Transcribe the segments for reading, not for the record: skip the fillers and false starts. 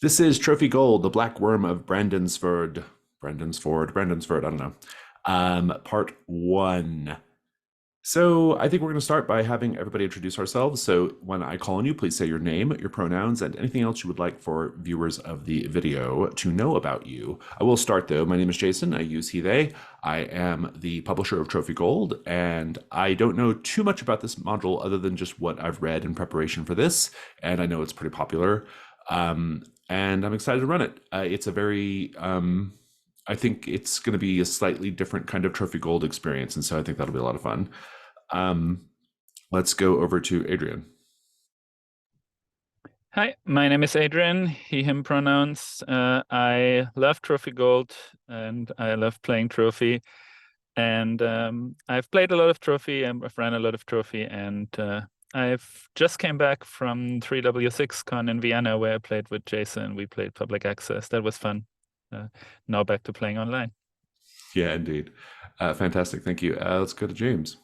This is Trophy Gold, the Black Worm of Brandonsford, I don't know. Part one. So I think we're going to start by having everybody introduce ourselves. So when I call on you, please say your name, your pronouns, and anything else you would like for viewers of the video to know about you. I will start though. My name is Jason. I use he, they. I am the publisher of Trophy Gold, and I don't know too much about this module other than just what I've read in preparation for this, and I know it's pretty popular. And I'm excited to run it. It's a very, I think it's going to be a slightly different kind of Trophy Gold experience, and so I think that'll be a lot of fun. Let's go over to Adrian. Hi, my name is Adrian, he, him pronouns. I love Trophy Gold and I love playing Trophy. And I've played a lot of Trophy and I've ran a lot of Trophy. And I've just came back from 3W6 Con in Vienna where I played with Jason. We played public access. That was fun. Now back to playing online. Yeah, indeed. Fantastic. Thank you. Let's go to James.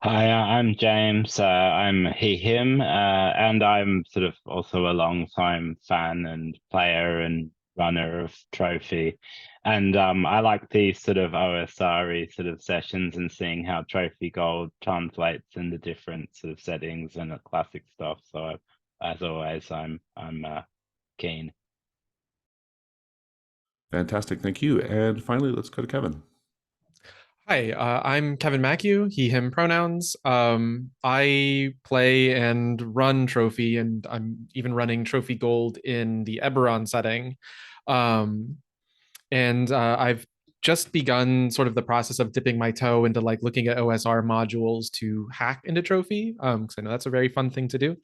Hi, I'm James. I'm he, him, and I'm sort of also a long-time fan and player and runner of Trophy. And I like these sort of OSR sort of sessions and seeing how Trophy Gold translates in the different sort of settings and classic stuff. So as always, I'm keen. Fantastic. Thank you. And finally, let's go to Kevin. Hi, I'm Kevin Macue, he, him pronouns. I play and run Trophy, and I'm even running Trophy Gold in the Eberron setting. I've just begun sort of the process of dipping my toe into like looking at OSR modules to hack into Trophy, because I know that's a very fun thing to do.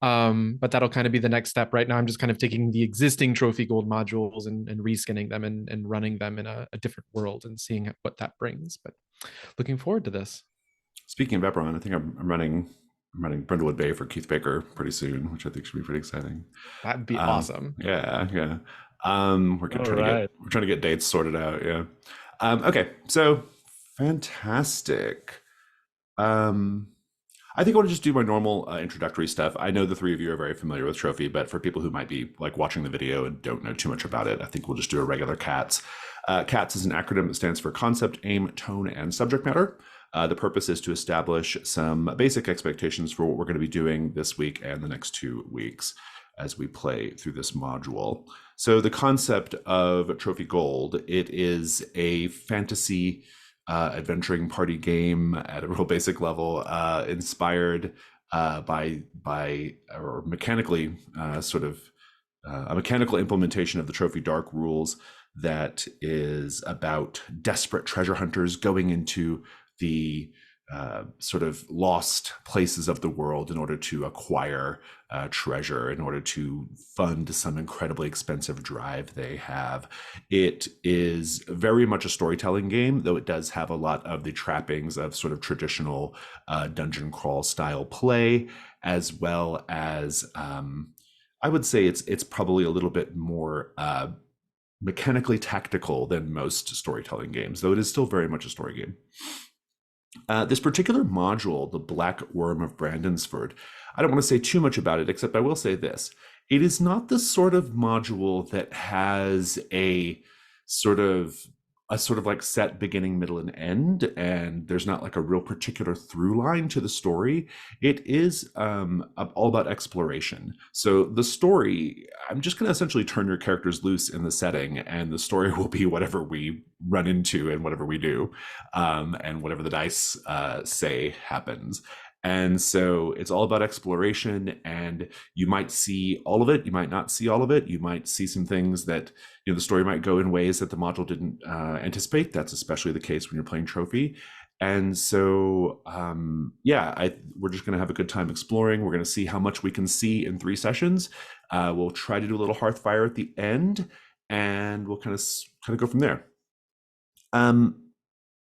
But that'll kind of be the next step. Right now, I'm just kind of taking the existing Trophy Gold modules and reskinning them and running them in a different world and seeing what that brings. But looking forward to this. Speaking of Eberron, I think I'm running Brindlewood Bay for Keith Baker pretty soon, which I think should be pretty exciting. That'd be awesome. Yeah. We're trying to get dates sorted out. Yeah. Okay. So fantastic. I think I want to just do my normal introductory stuff. I know the three of you are very familiar with Trophy, but for people who might be like watching the video and don't know too much about it, I think we'll just do a regular CATS. CATS is an acronym that stands for Concept, Aim, Tone, and Subject Matter. The purpose is to establish some basic expectations for what we're going to be doing this week and the next 2 weeks as we play through this module. So the concept of Trophy Gold, it is a fantasy adventuring party game at a real basic level, inspired by or mechanically a mechanical implementation of the Trophy Dark rules that is about desperate treasure hunters going into the sort of lost places of the world in order to acquire treasure, in order to fund some incredibly expensive drive they have. It is very much a storytelling game, though it does have a lot of the trappings of sort of traditional dungeon crawl style play, as well as I would say it's probably a little bit more mechanically tactical than most storytelling games, though it is still very much a story game. This particular module, the Black Worm of Brandonsford, I don't want to say too much about it, except I will say this. It is not the sort of module that has a sort of like set beginning, middle, and end, and there's not like a real particular through line to the story. It is all about exploration. So the story, I'm just going to essentially turn your characters loose in the setting, and the story will be whatever we run into and whatever we do, and whatever the dice say happens. And so it's all about exploration, and you might see all of it, you might not see all of it, you might see some things that, the story might go in ways that the module didn't anticipate. That's especially the case when you're playing Trophy. And so, we're just going to have a good time exploring. We're going to see how much we can see in 3 sessions. We'll try to do a little hearthfire at the end, and we'll kind of go from there.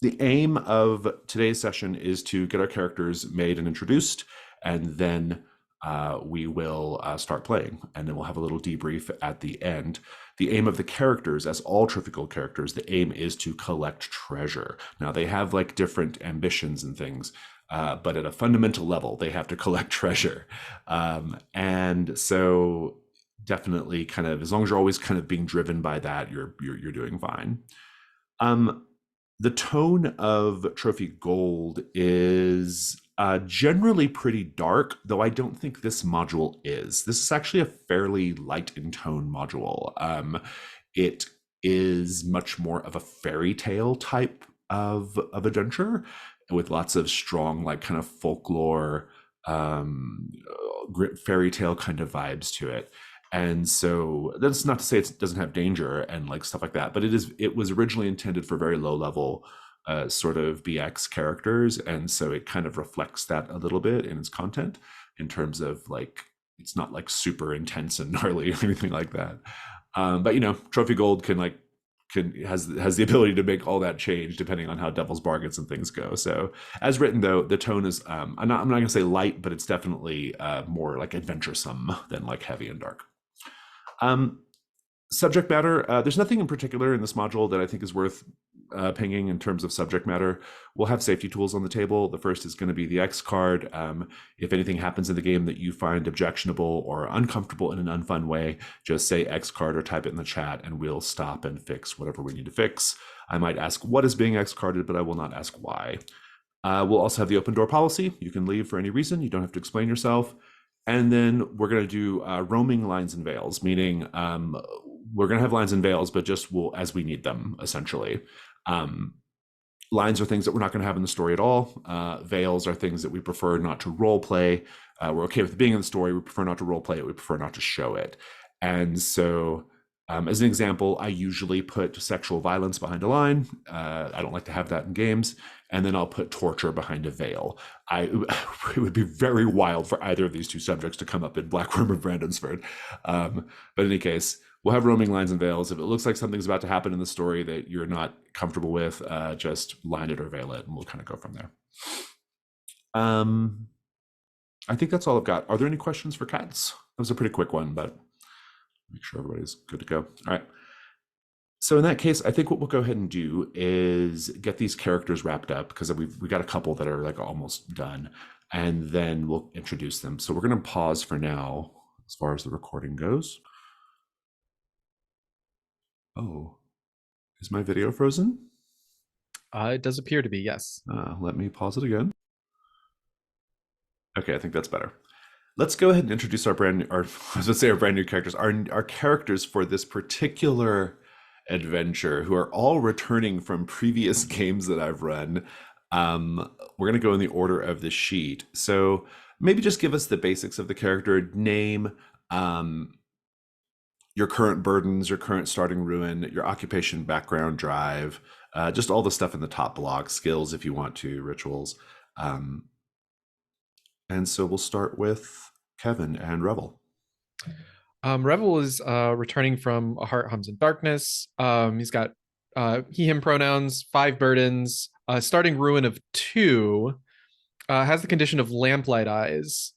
The aim of today's session is to get our characters made and introduced, and then we will start playing, and then we'll have a little debrief at the end. The aim of the characters, as all Trophy Gold characters, the aim is to collect treasure. Now, they have like different ambitions and things, but at a fundamental level, they have to collect treasure. And so definitely kind of, as long as you're always kind of being driven by that, you're doing fine. The tone of Trophy Gold is generally pretty dark, though I don't think this module is. This is actually a fairly light in tone module. It is much more of a fairy tale type of adventure, with lots of strong, like, kind of folklore, fairy tale kind of vibes to it. And so that's not to say it doesn't have danger and like stuff like that, but it was originally intended for very low level sort of BX characters, and so it kind of reflects that a little bit in its content, in terms of like, it's not like super intense and gnarly or anything like that. But you know, Trophy Gold has the ability to make all that change depending on how Devil's Bargains and things go. So as written, though, the tone is I'm not going to say light, but it's definitely more like adventuresome than like heavy and dark. Subject matter, there's nothing in particular in this module that I think is worth pinging in terms of subject matter. We'll have safety tools on the table. The first is going to be the X card. If anything happens in the game that you find objectionable or uncomfortable in an unfun way, just say X card or type it in the chat and we'll stop and fix whatever we need to fix. I might ask what is being X carded, but I will not ask why. We'll also have the open door policy. You can leave for any reason. You don't have to explain yourself. And then we're going to do roaming lines and veils, meaning we're going to have lines and veils, but just as we need them, essentially. Lines are things that we're not going to have in the story at all. Veils are things that we prefer not to role play. We're okay with it being in the story. We prefer not to role play it. We prefer not to show it. And so, as an example, I usually put sexual violence behind a line. I don't like to have that in games. And then I'll put torture behind a veil. It would be very wild for either of these two subjects to come up in Black Wyrm or Brandonsford. But in any case, we'll have roaming lines and veils. If it looks like something's about to happen in the story that you're not comfortable with, just line it or veil it, and we'll kind of go from there. I think that's all I've got. Are there any questions for Cats? That was a pretty quick one, but make sure everybody's good to go. All right. So in that case, I think what we'll go ahead and do is get these characters wrapped up, because we got a couple that are like almost done, and then we'll introduce them. So we're going to pause for now as far as the recording goes. Oh, is my video frozen? It does appear to be, yes. Let me pause it again. Okay, I think that's better. Let's go ahead and introduce our brand new characters. Our characters for this particular adventure, who are all returning from previous games that I've run. We're going to go in the order of the sheet. So maybe just give us the basics of the character: name, your current burdens, your current starting ruin, your occupation, background, drive, just all the stuff in the top block, skills if you want to, rituals. And so we'll start with Kevin and Revel. Revel is returning from A Heart Hums in Darkness. He's got he, him pronouns, 5 burdens, starting ruin of 2, has the condition of lamplight eyes.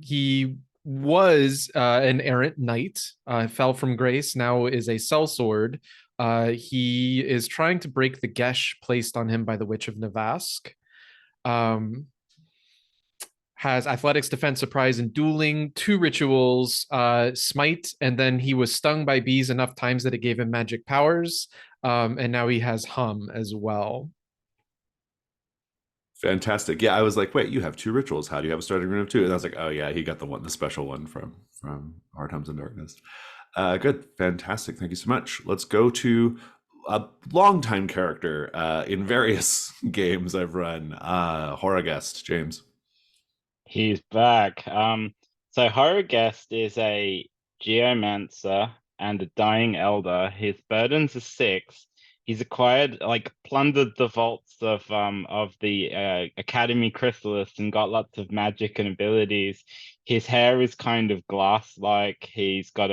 He was an errant knight, fell from grace, now is a sellsword. He is trying to break the gesh placed on him by the Witch of Navask. Has athletics, defense, surprise, and dueling, 2 rituals, smite, and then he was stung by bees enough times that it gave him magic powers, and now he has hum as well. Fantastic. Yeah, I was like, wait, you have 2 rituals. How do you have a starting rune of 2? And I was like, oh yeah, he got the special one from Heart Hums in Darkness. Good, fantastic. Thank you so much. Let's go to a longtime character in various games I've run. Horror Guest, James. He's back. So Horror Guest is a geomancer and a dying elder. His burdens are 6. He's plundered the vaults of the Academy Chrysalis and got lots of magic and abilities. His hair is kind of glass-like. He's got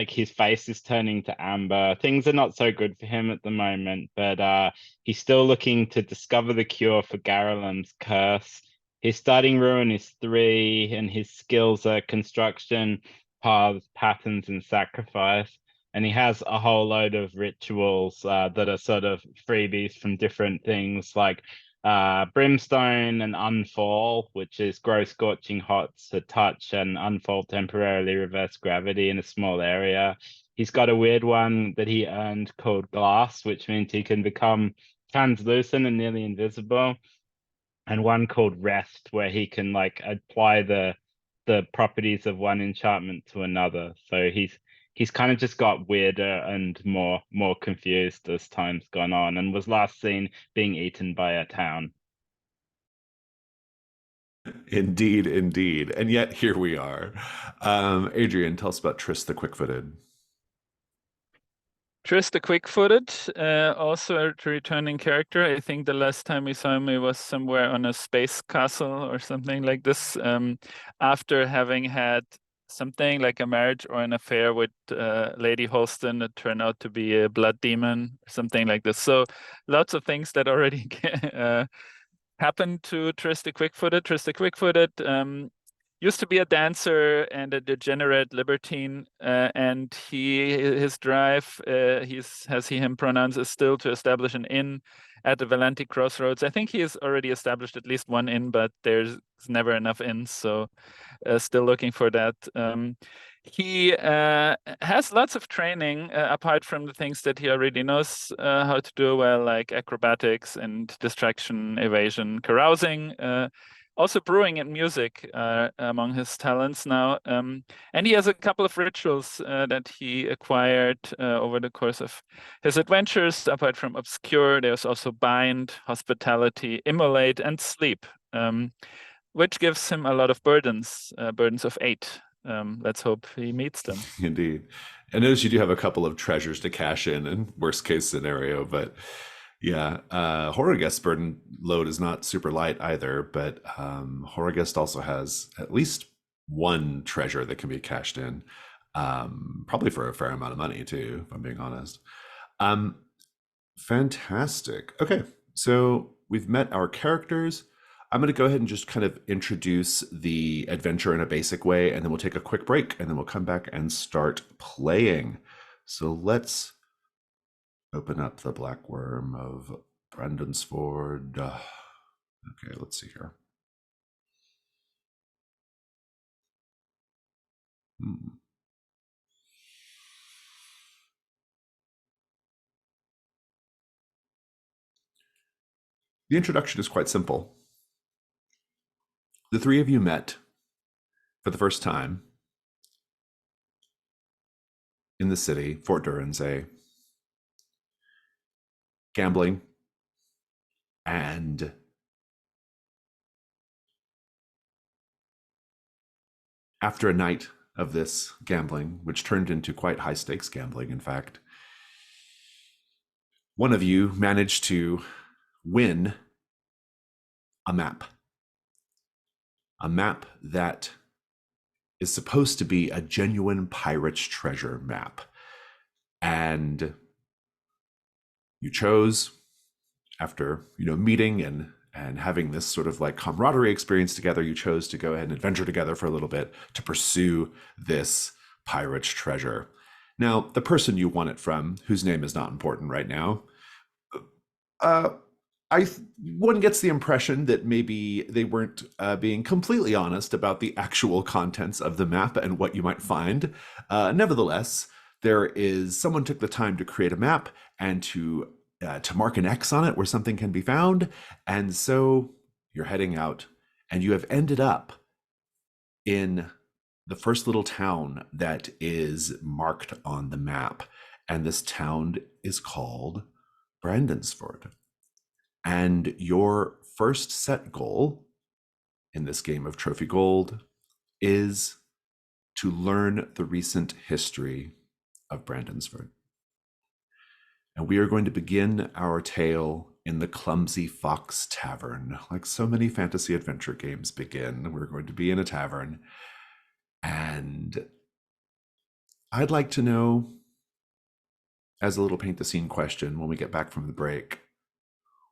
his face is turning to amber. Things are not so good for him at the moment, but he's still looking to discover the cure for Garalem's curse. His starting ruin is 3, and his skills are construction, paths, patterns, and sacrifice. And he has a whole load of rituals that are sort of freebies from different things, like Brimstone and Unfall, which is grow scorching hots to touch and unfall temporarily reverse gravity in a small area. He's got a weird one that he earned called Glass, which means he can become translucent and nearly invisible, and one called Rest, where he can like apply the properties of one enchantment to another. So he's kind of just got weirder and more confused as time's gone on, and was last seen being eaten by a town. Indeed, indeed. And yet here we are. Adrian, tell us about Triss the Quick-Footed. Triss the Quick-Footed, also a returning character. I think the last time we saw him, he was somewhere on a space castle or something like this, after having had something like a marriage or an affair with Lady Holston that turned out to be a blood demon, or something like this. So lots of things that already happened to Triss the Quick-Footed. Triss the Quick-Footed used to be a dancer and a degenerate libertine, and his drive, him pronounced, is still to establish an inn at the Valenti Crossroads. I think he has already established at least one inn, but there's never enough inns, so still looking for that. He has lots of training apart from the things that he already knows how to do well, like acrobatics and distraction, evasion, carousing. Also brewing and music among his talents now. And he has a couple of rituals that he acquired over the course of his adventures. Apart from Obscure, there's also Bind, Hospitality, Immolate, and Sleep, which gives him a lot of burdens of 8. Let's hope he meets them. Indeed. I notice you do have a couple of treasures to cash in worst case scenario, but yeah, Horrorgest's burden load is not super light either, but Horrorgest also has at least one treasure that can be cashed in, probably for a fair amount of money too, if I'm being honest. Fantastic. Okay, so we've met our characters. I'm going to go ahead and just kind of introduce the adventure in a basic way, and then we'll take a quick break, and then we'll come back and start playing. So let's open up the Black Wyrm of Brandonsford. Okay, let's see here. The introduction is quite simple. The three of you met for the first time in the city, Fort Durance, gambling, and after a night of this gambling, which turned into quite high stakes gambling, in fact, one of you managed to win a map that is supposed to be a genuine pirate's treasure map. And you chose, after meeting and having this sort of like camaraderie experience together, you chose to go ahead and adventure together for a little bit to pursue this pirate's treasure. Now, the person you won it from, whose name is not important right now, one gets the impression that maybe they weren't being completely honest about the actual contents of the map and what you might find. Nevertheless, someone took the time to create a map and to mark an X on it where something can be found. And so you're heading out, and you have ended up in the first little town that is marked on the map. And this town is called Brandonsford. And your first set goal in this game of Trophy Gold is to learn the recent history of Brandonsford. And we are going to begin our tale in the Clumsy Fox Tavern. Like so many fantasy adventure games begin, we're going to be in a tavern. And I'd like to know, as a little paint the scene question when we get back from the break,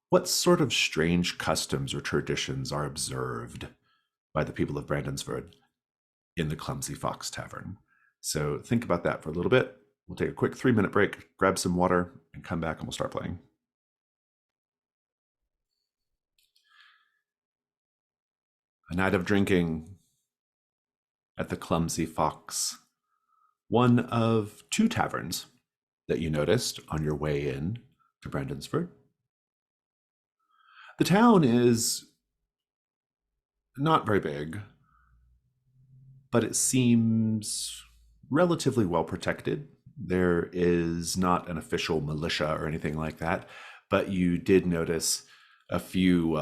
what sort of strange customs or traditions are observed by the people of Brandonsford in the Clumsy Fox Tavern? So think about that for a little bit. We'll take a quick 3-minute break, grab some water, and come back and we'll start playing. A night of drinking at the Clumsy Fox, one of two taverns that you noticed on your way in to Brandonsford. The town is not very big, but it seems relatively well protected. There is not an official militia or anything like that, but you did notice a few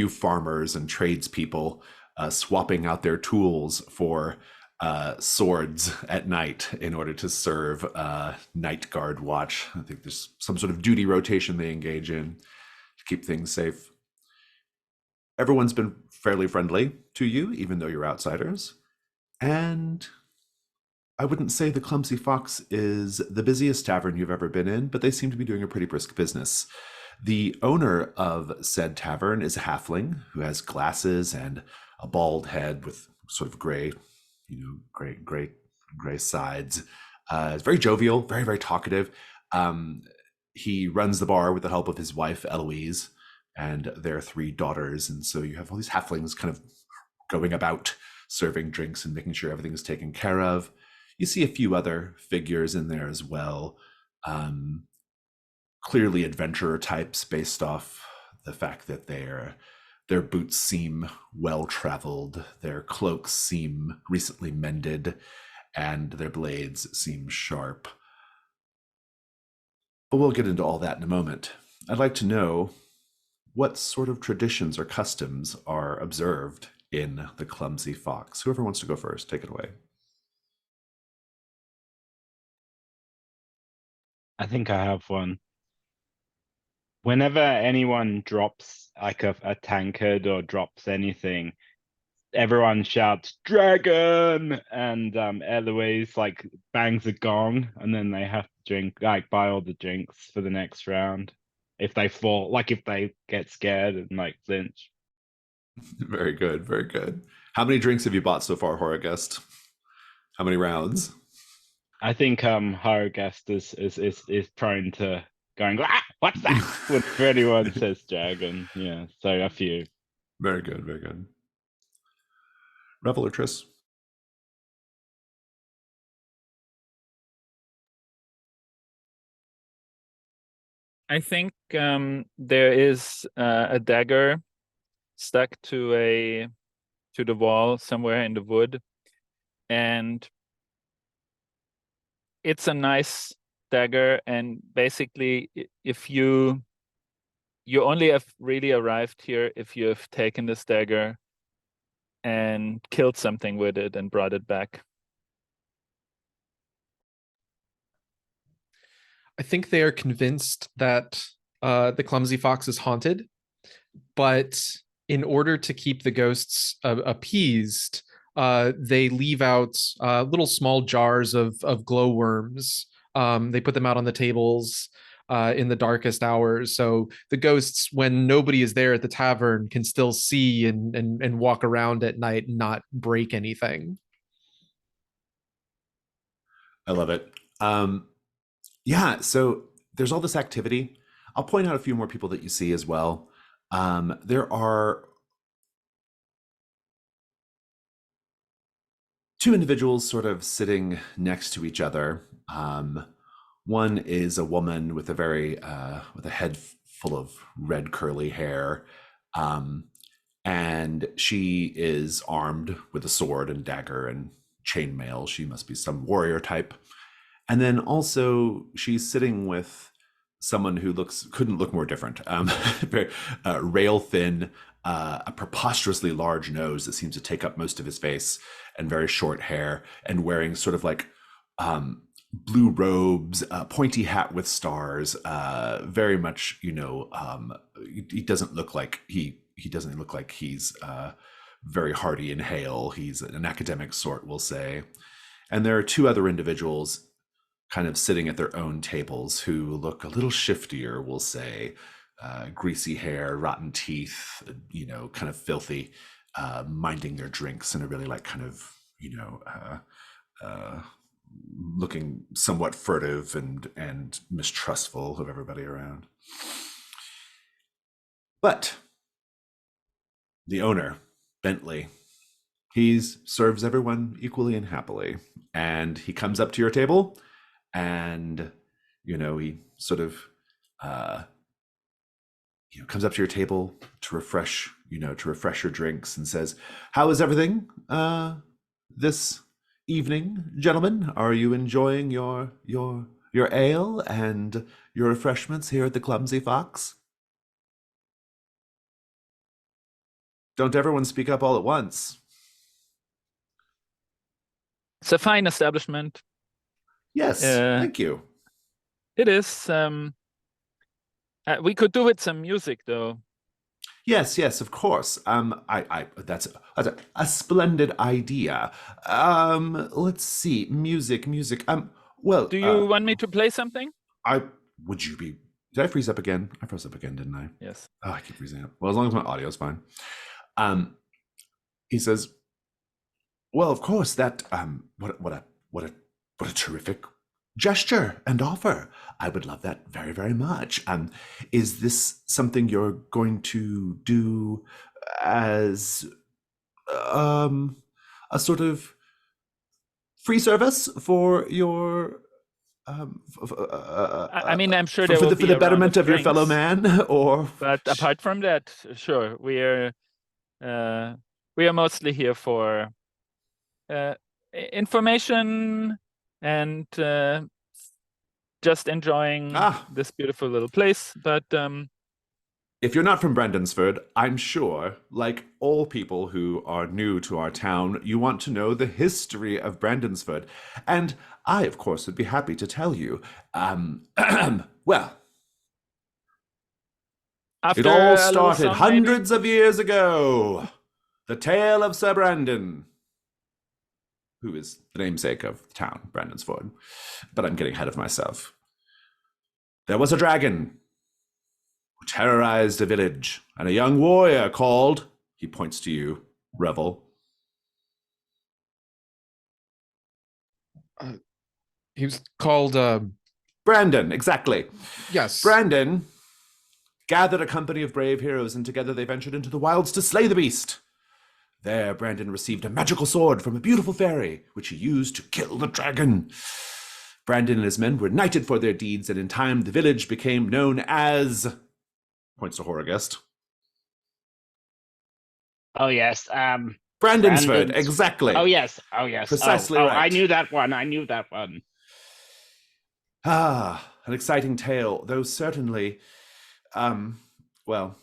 farmers and tradespeople swapping out their tools for swords at night in order to serve night guard watch. I think there's some sort of duty rotation they engage in to keep things safe. Everyone's been fairly friendly to you, even though you're outsiders. And I wouldn't say the Clumsy Fox is the busiest tavern you've ever been in, but they seem to be doing a pretty brisk business. The owner of said tavern is a halfling who has glasses and a bald head with sort of gray sides. Is very jovial, very, very talkative. He runs the bar with the help of his wife, Eloise, and their 3 daughters. And so you have all these halflings kind of going about serving drinks and making sure everything is taken care of. You see a few other figures in there as well. Clearly adventurer types based off the fact that their boots seem well-traveled, their cloaks seem recently mended, and their blades seem sharp. But we'll get into all that in a moment. I'd like to know what sort of traditions or customs are observed in the Clumsy Fox. Whoever wants to go first, take it away. I think I have one. Whenever anyone drops like a tankard or drops anything, everyone shouts "Dragon!" and Eloise like bangs a gong, and then they have to buy all the drinks for the next round. If they fall, if they get scared and flinch. Very good, very good. How many drinks have you bought so far, Horrorguest? How many rounds? I think Horrorguest is prone to going, "Ah, what's that?" Whenever anyone says dragon. Yeah, so a few. Very good, very good. Revel or Triss? I think there is a dagger stuck to the wall somewhere in the wood, and it's a nice dagger. And basically, if you only have really arrived here if you have taken this dagger and killed something with it and brought it back. I think they are convinced that the Clumsy Fox is haunted, but in order to keep the ghosts appeased, they leave out little small jars of glowworms. They put them out on the tables in the darkest hours, so the ghosts, when nobody is there at the tavern, can still see and walk around at night and not break anything. I love it. Yeah, so there's all this activity. I'll point out a few more people that you see as well. There are 2 individuals sort of sitting next to each other. One is a woman with with a head full of red curly hair, and she is armed with a sword and dagger and chainmail. She must be some warrior type. And then also she's sitting with someone who couldn't look more different. Very rail thin, a preposterously large nose that seems to take up most of his face, and very short hair, and wearing sort of blue robes, pointy hat with stars. Very much, he doesn't look like he's very hardy in hail. He's an academic sort, we'll say. And there are 2 other individuals kind of sitting at their own tables who look a little shiftier, we'll say. Greasy hair, rotten teeth, kind of filthy, minding their drinks in a really looking somewhat furtive and mistrustful of everybody around. But the owner Bentley. He serves everyone equally and happily. And he comes up to your table and, he sort of, comes up to your table to refresh your drinks and says, "How is everything this evening, gentlemen? Are you enjoying your ale and your refreshments here at the Clumsy Fox?" Don't everyone speak up all at once. It's a fine establishment. Yes, thank you. It is. We could do with some music, though. Yes, of course. That's a splendid idea. Let's see, music. Well, Do you want me to play something? Did I freeze up again? I froze up again, didn't I? Yes. Oh, I keep freezing up. Well, as long as my audio's fine. He says, "Well, of course, that what a terrific gesture and offer. I would love that very, very much. Is this something you're going to do as a sort of free service for your I mean, I'm sure for there will the be a round betterment of your drinks, fellow man, or But apart from that, sure, we are mostly here for information and just enjoying this beautiful little place. But if you're not from Brandonsford, I'm sure, like all people who are new to our town, you want to know the history of Brandonsford. And I, of course, would be happy to tell you. Well, after it all a little started song, hundreds of years ago. The tale of Sir Brandon, who is the namesake of the town, Brandonsford. But I'm getting ahead of myself. There was a dragon who terrorized a village, and a young warrior called, he points to you, Revel. He was called Brandon, exactly. Yes. Brandon gathered a company of brave heroes, and together they ventured into the wilds to slay the beast. There, Brandon received a magical sword from a beautiful fairy, which he used to kill the dragon. Brandon and his men were knighted for their deeds, and in time the village became known as, points to Horrorgest. Oh, yes. Brandonsford, exactly. Oh, yes. Precisely right. right. I knew that one. An exciting tale, though certainly, well,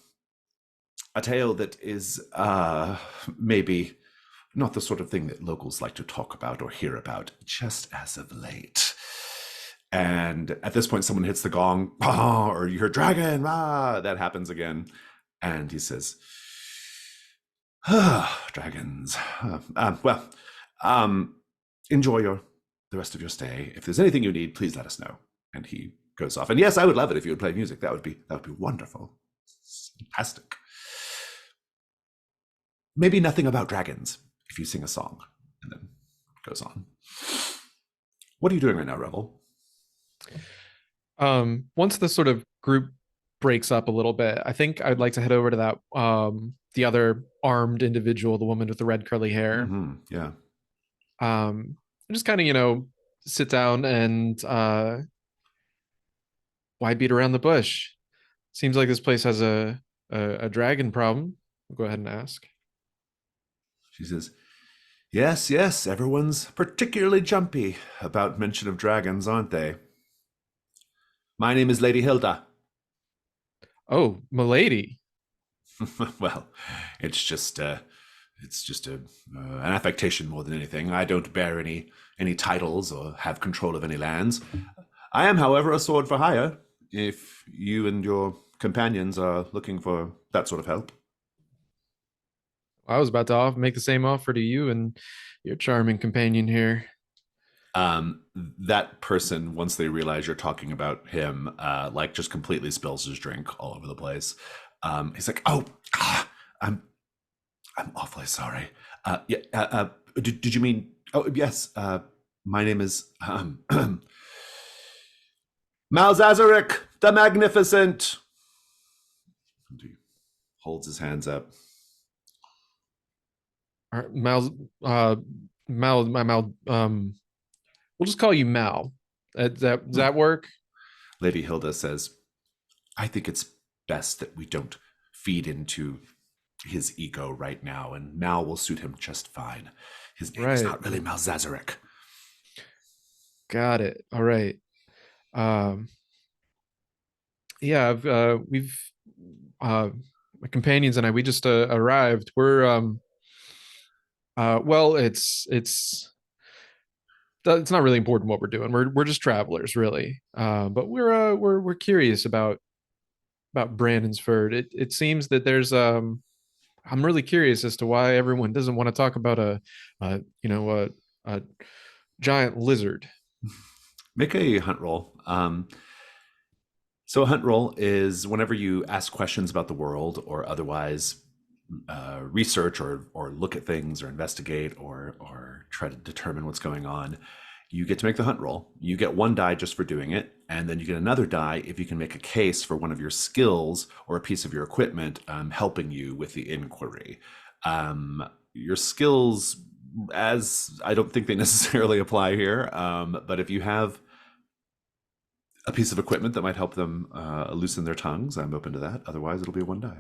a tale that is maybe not the sort of thing that locals like to talk about or hear about just as of late. And at this point, someone hits the gong, or you hear dragon, that happens again. And he says, dragons. Enjoy the rest of your stay. If there's anything you need, please let us know. And he goes off. And yes, I would love it if you would play music. That would be wonderful. Fantastic. Maybe nothing about dragons if you sing a song. And then it goes on. What are you doing right now, Revel? Once the sort of group breaks up a little bit, I think I'd like to head over to that the other armed individual, the woman with the red curly hair. Mm-hmm. Yeah. Just kind of, sit down and why beat around the bush? Seems like this place has a dragon problem. I'll go ahead and ask. She says, yes, everyone's particularly jumpy about mention of dragons, aren't they? My name is Lady Hilda. Oh, milady. Well, it's just an affectation more than anything. I don't bear any titles or have control of any lands. I am, however, a sword for hire, if you and your companions are looking for that sort of help. I was about to make the same offer to you and your charming companion here. That person, once they realize you're talking about him, just completely spills his drink all over the place. He's like, I'm awfully sorry. Did you mean? Oh, yes. My name is Malzazarik the Magnificent. And he holds his hands up. right, Mal's Mal. We'll just call you Mal. Does that work? Lady Hilda says, I think it's best that we don't feed into his ego right now, and Mal will suit him just fine. His name is Right. not really Malzazarek. Got it. All right. Um, yeah, we've my companions and I, we just arrived. We're well, it's not really important what we're doing. We're just travelers, really. But we're curious about Brandonsford. It seems that there's I'm really curious as to why everyone doesn't want to talk about a giant lizard. Make a hunt roll. So a hunt roll is whenever you ask questions about the world or otherwise research or look at things or investigate or try to determine what's going on, you get to make the hunt roll. You get 1 die just for doing it, and then you get another die if you can make a case for one of your skills or a piece of your equipment helping you with the inquiry. Your skills, as I don't think they necessarily apply here, but if you have a piece of equipment that might help them loosen their tongues, I'm open to that. Otherwise, it'll be a 1 die.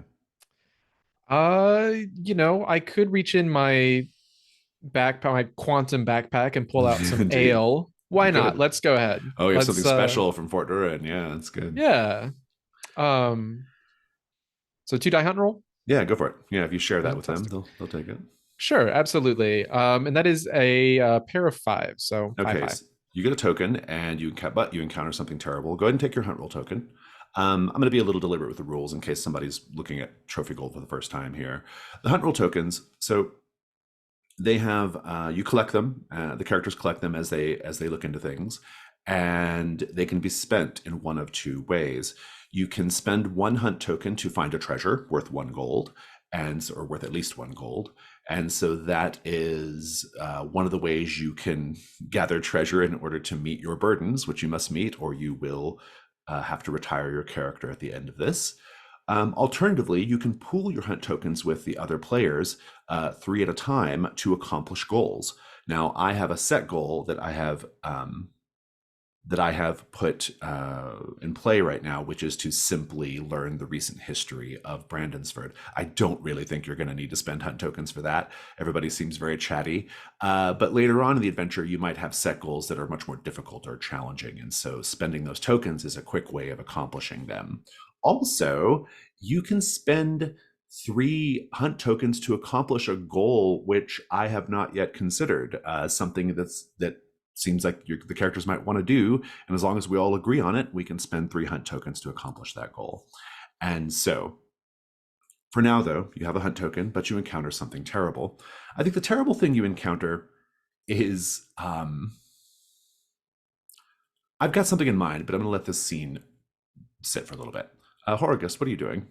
I could reach in my backpack, my quantum backpack, and pull out some Indeed. ale. Why You not? could. Let's go ahead. Oh, you have Let's something special from Fort Durin. Yeah, that's good. Yeah. So 2 die hunt roll? Yeah, go for it. Yeah, if you share that with them, Fantastic. they'll take it. Sure, absolutely. And that is a pair of 5. So Okay, 5. so you get a token, and you encounter something terrible. Go ahead and take your hunt roll token. I'm going to be a little deliberate with the rules in case somebody's looking at Trophy Gold for the first time here. The hunt roll tokens, so they have you collect them. The characters collect them as they look into things, and they can be spent in one of 2 ways. You can spend 1 hunt token to find a treasure worth 1 gold, or worth at least 1 gold. And so that is one of the ways you can gather treasure in order to meet your burdens, which you must meet, or you will have to retire your character at the end of this. Alternatively, you can pool your hunt tokens with the other players 3 at a time to accomplish goals. Now, I have a set goal that I have put in play right now, which is to simply learn the recent history of Brandonsford. I don't really think you're going to need to spend hunt tokens for that. Everybody seems very chatty. But later on in the adventure, you might have set goals that are much more difficult or challenging. And so spending those tokens is a quick way of accomplishing them. Also, you can spend 3 hunt tokens to accomplish a goal which I have not yet considered, something that seems like the characters might want to do, and as long as we all agree on it, we can spend 3 hunt tokens to accomplish that goal. And so for now, though, you have a hunt token, but you encounter something terrible. I think the terrible thing you encounter is I've got something in mind, but I'm going to let this scene sit for a little bit. Horgus, what are you doing?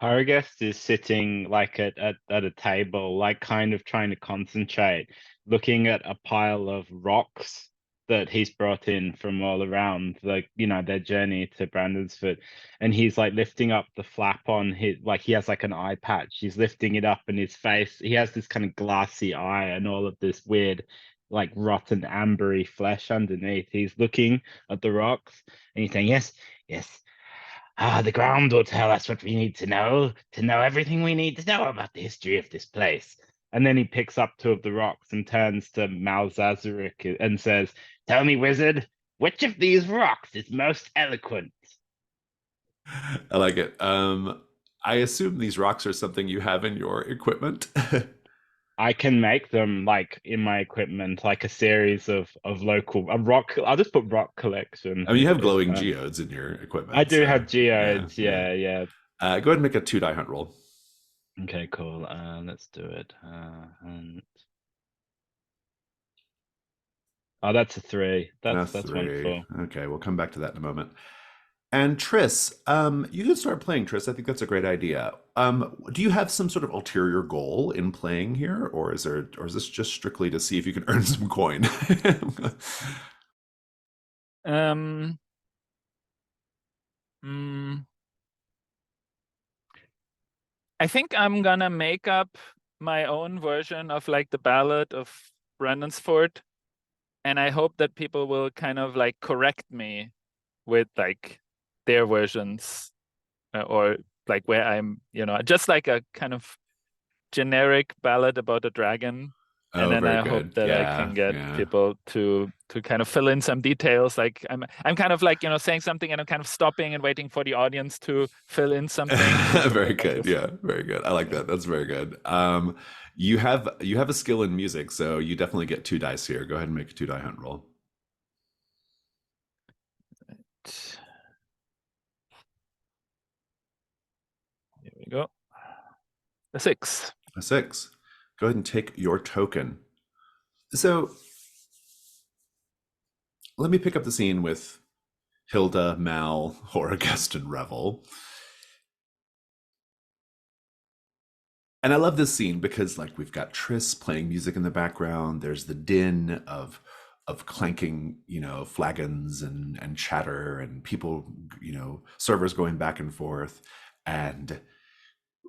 Hargest is sitting like at a table, like kind of trying to concentrate, looking at a pile of rocks that he's brought in from all around, like, their journey to Brandonsford. And he's like lifting up the flap on his, like he has like an eye patch. He's lifting it up in his face. He has this kind of glassy eye and all of this weird, like rotten ambery flesh underneath. He's looking at the rocks and he's saying, yes, yes. The ground will tell us what we need to know everything we need to know about the history of this place. And then he picks up 2 of the rocks and turns to Malzazarik and says, tell me, wizard, which of these rocks is most eloquent? I like it. I assume these rocks are something you have in your equipment. I can make them like in my equipment, like a series of a rock. I'll just put rock collection. I mean, you have glowing geodes in your equipment. I do have geodes. Yeah. Go ahead and make a 2 die hunt roll. Okay, cool. Let's do it. And... Oh, that's a 3. That's 3. wonderful. Okay, we'll come back to that in a moment. And Triss, you can start playing, Triss. I think that's a great idea. Do you have some sort of ulterior goal in playing here, or is this just strictly to see if you can earn some coin? I think I'm gonna make up my own version of like the ballad of Brandonsford, and I hope that people will kind of like correct me with like their versions, or like where I'm, just like a kind of generic ballad about a dragon. And Oh, then very I hope good. that I Yeah, can get yeah. people to kind of fill in some details. Like I'm kind of like, saying something and I'm kind of stopping and waiting for the audience to fill in something. Very Like good. this. Yeah, very good. I like that. That's very good. You have a skill in music, so you definitely get 2 dice here. Go ahead and make a 2 die hunt roll. Here we go. A 6. A 6. Go ahead and take your token. So let me pick up the scene with Hilda, Mal, Horagest, and Revel. And I love this scene because like we've got Triss playing music in the background. There's the din of clanking, flagons and chatter and people, servers going back and forth, and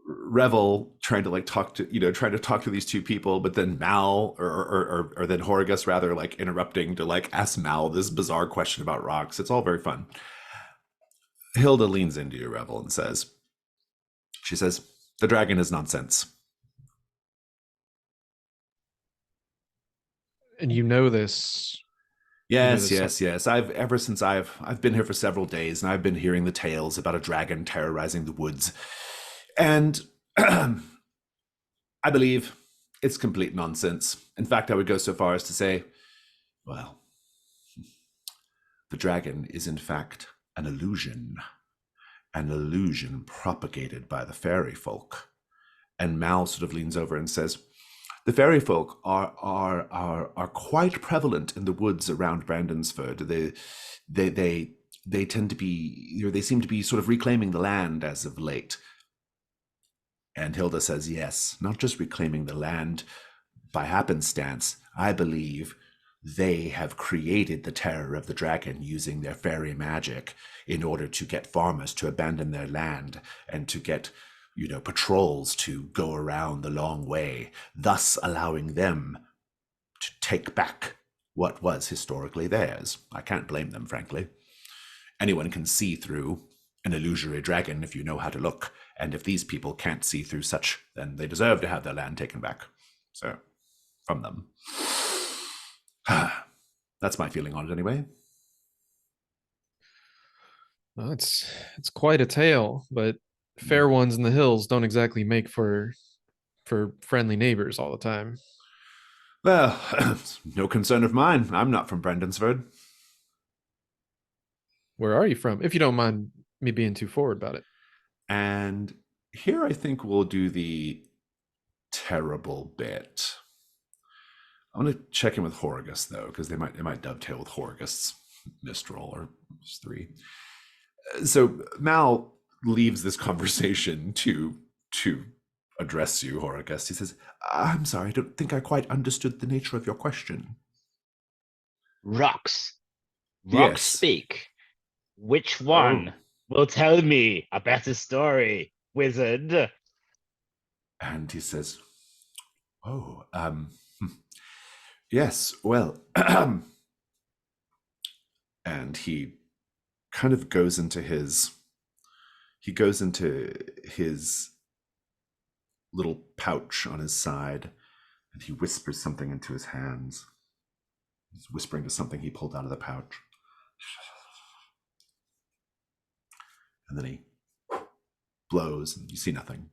Revel trying to like talk to these 2 people, but then Mal or then Horagest rather like interrupting to like ask Mal this bizarre question about rocks. It's all very fun. Hilda leans into you, Revel, and she says, "The dragon is nonsense." And you know this. Yes, this yes, yes. Ever since I've been here for several days, and I've been hearing the tales about a dragon terrorizing the woods, and I believe it's complete nonsense. In fact, I would go so far as to say, well, the dragon is in fact an illusion propagated by the fairy folk. And Mal sort of leans over and says, the fairy folk are quite prevalent in the woods around Brandonsford. They tend to be, they seem to be sort of reclaiming the land as of late. And Hilda says, yes, not just reclaiming the land by happenstance. I believe they have created the terror of the dragon using their fairy magic in order to get farmers to abandon their land and to get patrols to go around the long way, thus allowing them to take back what was historically theirs. I can't blame them, frankly. Anyone can see through an illusory dragon if you know how to look, and if these people can't see through such, then they deserve to have their land taken back. So, from them. That's my feeling on it anyway. Well, it's quite a tale, but fair ones in the hills don't exactly make for friendly neighbors all the time. Well, it's no concern of mine. I'm not from Brandonsford. Where are you from? If you don't mind me being too forward about it. And here I think we'll do the terrible bit. I want to check in with Horagest though, because they might dovetail with Horagest's Mistral or 3. So Mal leaves this conversation to address you, Horagest. He says, I'm sorry, I don't think I quite understood the nature of your question. Rocks Yes. speak. Which one will tell me a better story, wizard? And he says, yes, well, and he kind of goes into his little pouch on his side, and he whispers something into his hands. He's whispering to something he pulled out of the pouch. And then he blows, and you see nothing.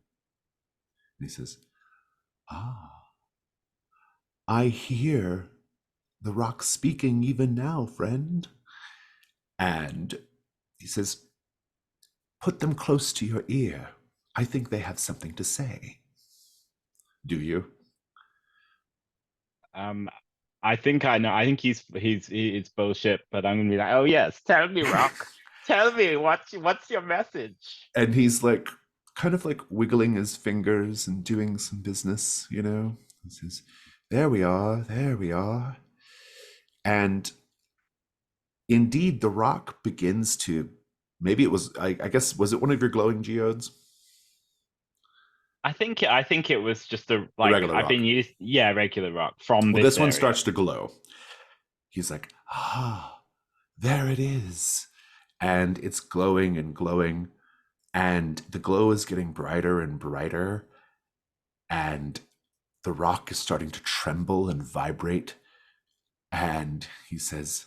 And he says, I hear the rock speaking even now, friend. And he says, put them close to your ear. I think they have something to say. Do you? I think I know. I think it's bullshit, but I'm gonna be like, oh yes, tell me, Rock. Tell me what's your message? And he's like kind of like wiggling his fingers and doing some business, He says, there we are. And indeed, the rock begins to, maybe it was, I guess, was it one of your glowing geodes? I think it was just a like regular I've rock. been used, yeah, regular rock from Well, this this one area. starts to glow. He's like, ah, there it is. And it's glowing and glowing. And the glow is getting brighter and brighter. And the rock is starting to tremble and vibrate. And he says,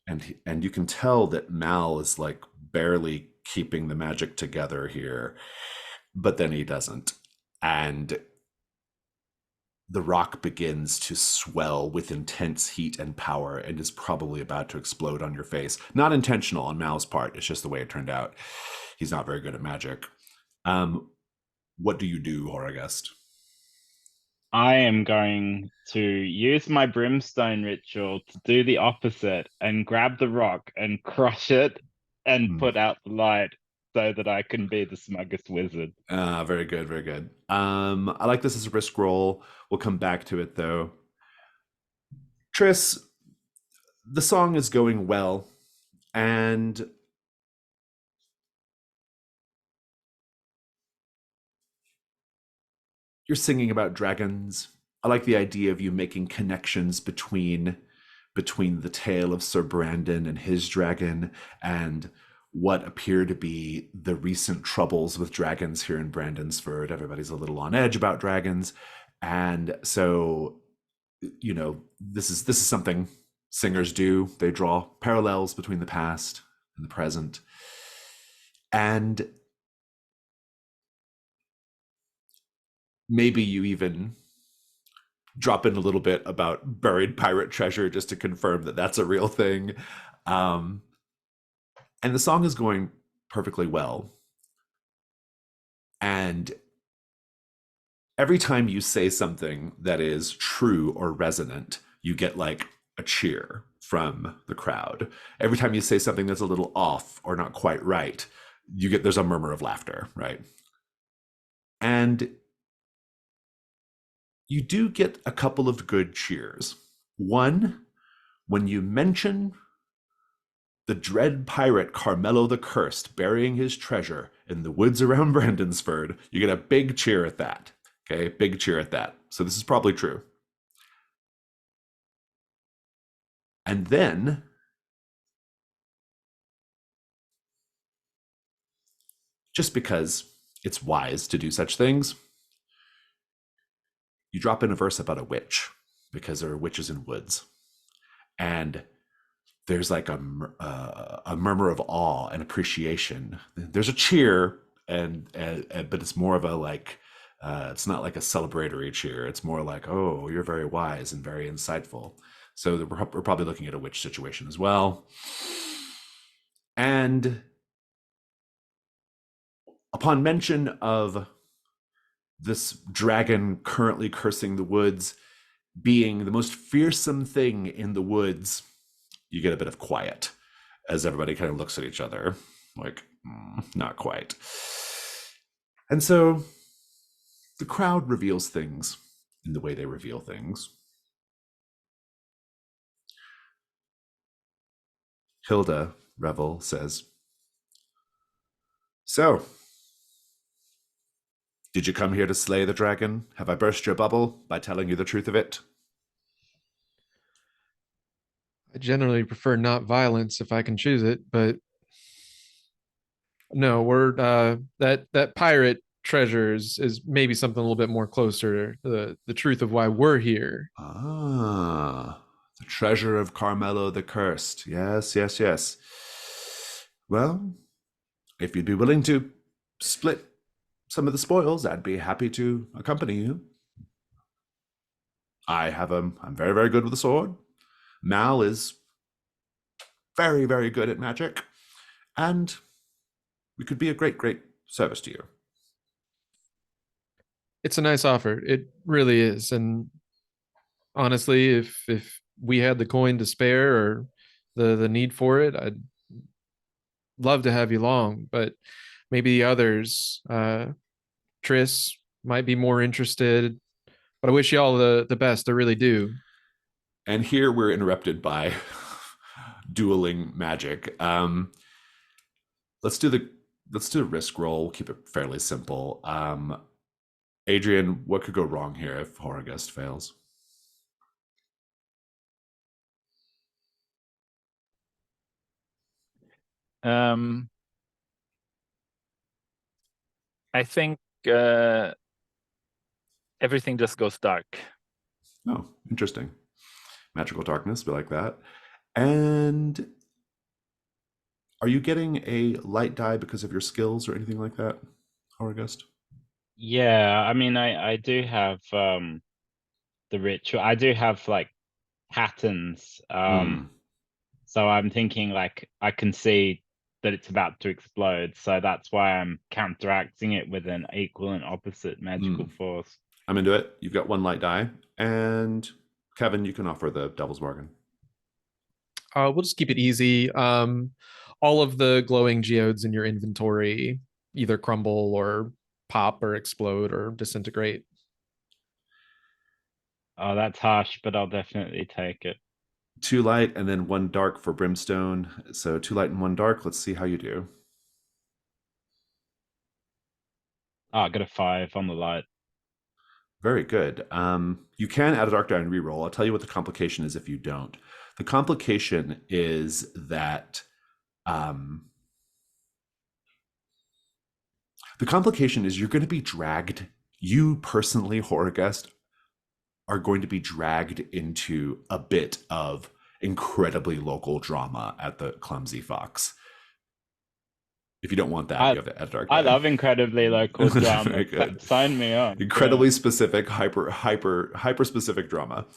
and you can tell that Mal is like barely keeping the magic together here, but then he doesn't. And the rock begins to swell with intense heat and power and is probably about to explode on your face. Not intentional on Mal's part. It's just the way it turned out. He's not very good at magic. What do you do, Horagust? I am going to use my brimstone ritual to do the opposite and grab the rock and crush it and put out the light so that I can be the smuggest wizard. Very good, very good. I like this as a risk roll. We'll come back to it though. Triss, the song is going well, and you're singing about dragons. I like the idea of you making connections between the tale of Sir Brandon and his dragon and what appear to be the recent troubles with dragons here in Brandonsford. Everybody's a little on edge about dragons. And so, you know, this is something singers do. They draw parallels between the past and the present. And maybe you even drop in a little bit about buried pirate treasure just to confirm that that's a real thing. And the song is going perfectly well. And every time you say something that is true or resonant, you get like a cheer from the crowd. Every time you say something that's a little off or not quite right, there's a murmur of laughter, right? And you do get a couple of good cheers. One, when you mention the dread pirate Carmelo the Cursed burying his treasure in the woods around Brandonsford, you get a big cheer at that. Okay, big cheer at that. So this is probably true. And then just because it's wise to do such things, you drop in a verse about a witch, because there are witches in woods. And there's like a murmur of awe and appreciation. There's a cheer, but it's more of a like, it's not like a celebratory cheer. It's more like, oh, you're very wise and very insightful. So we're probably looking at a witch situation as well. And upon mention of this dragon currently cursing the woods being the most fearsome thing in the woods, you get a bit of quiet as everybody kind of looks at each other like, not quite. And so the crowd reveals things in the way they reveal things. Hilda Revel says, so, did you come here to slay the dragon? Have I burst your bubble by telling you the truth of it? I generally prefer not violence if I can choose it, but no, we're that pirate treasure is maybe something a little bit more closer to the truth of why we're here. Ah, the treasure of Carmelo the Cursed. Yes, yes, yes. Well, if you'd be willing to split some of the spoils, I'd be happy to accompany you. I'm very, very good with the sword. Mal is very, very good at magic. And we could be a great, great service to you. It's a nice offer. It really is. And honestly, if we had the coin to spare or the need for it, I'd love to have you along. But maybe the others, Triss might be more interested. But I wish you all the best. I really do. And here we're interrupted by dueling magic. Let's do the risk roll. We'll keep it fairly simple. Adrian, what could go wrong here if Horrorgust fails? I think everything just goes dark. Oh, interesting. Magical darkness, we like that. And are you getting a light die because of your skills or anything like that, Horrorgust? Yeah, I mean, I do have the ritual. I do have like patterns. So I'm thinking like I can see that it's about to explode. So that's why I'm counteracting it with an equal and opposite magical force. I'm into it. You've got one light die. And Kevin, you can offer the devil's bargain. We'll just keep it easy. All of the glowing geodes in your inventory either crumble or pop or explode or disintegrate. Oh, that's harsh, but I'll definitely take it. 2 light and then 1 dark for Brimstone. So 2 light and 1 dark. Let's see how you do. Oh, I got a 5 on the light. Very good. You can add a dark die and reroll. I'll tell you what the complication is if you don't. The complication is that you're going to be dragged. You personally, Horrorgust, are going to be dragged into a bit of incredibly local drama at the Clumsy Fox. If you don't want that, you have to add dark die. I love incredibly local drama. Very good. Sign me up. Incredibly specific, hyper specific drama.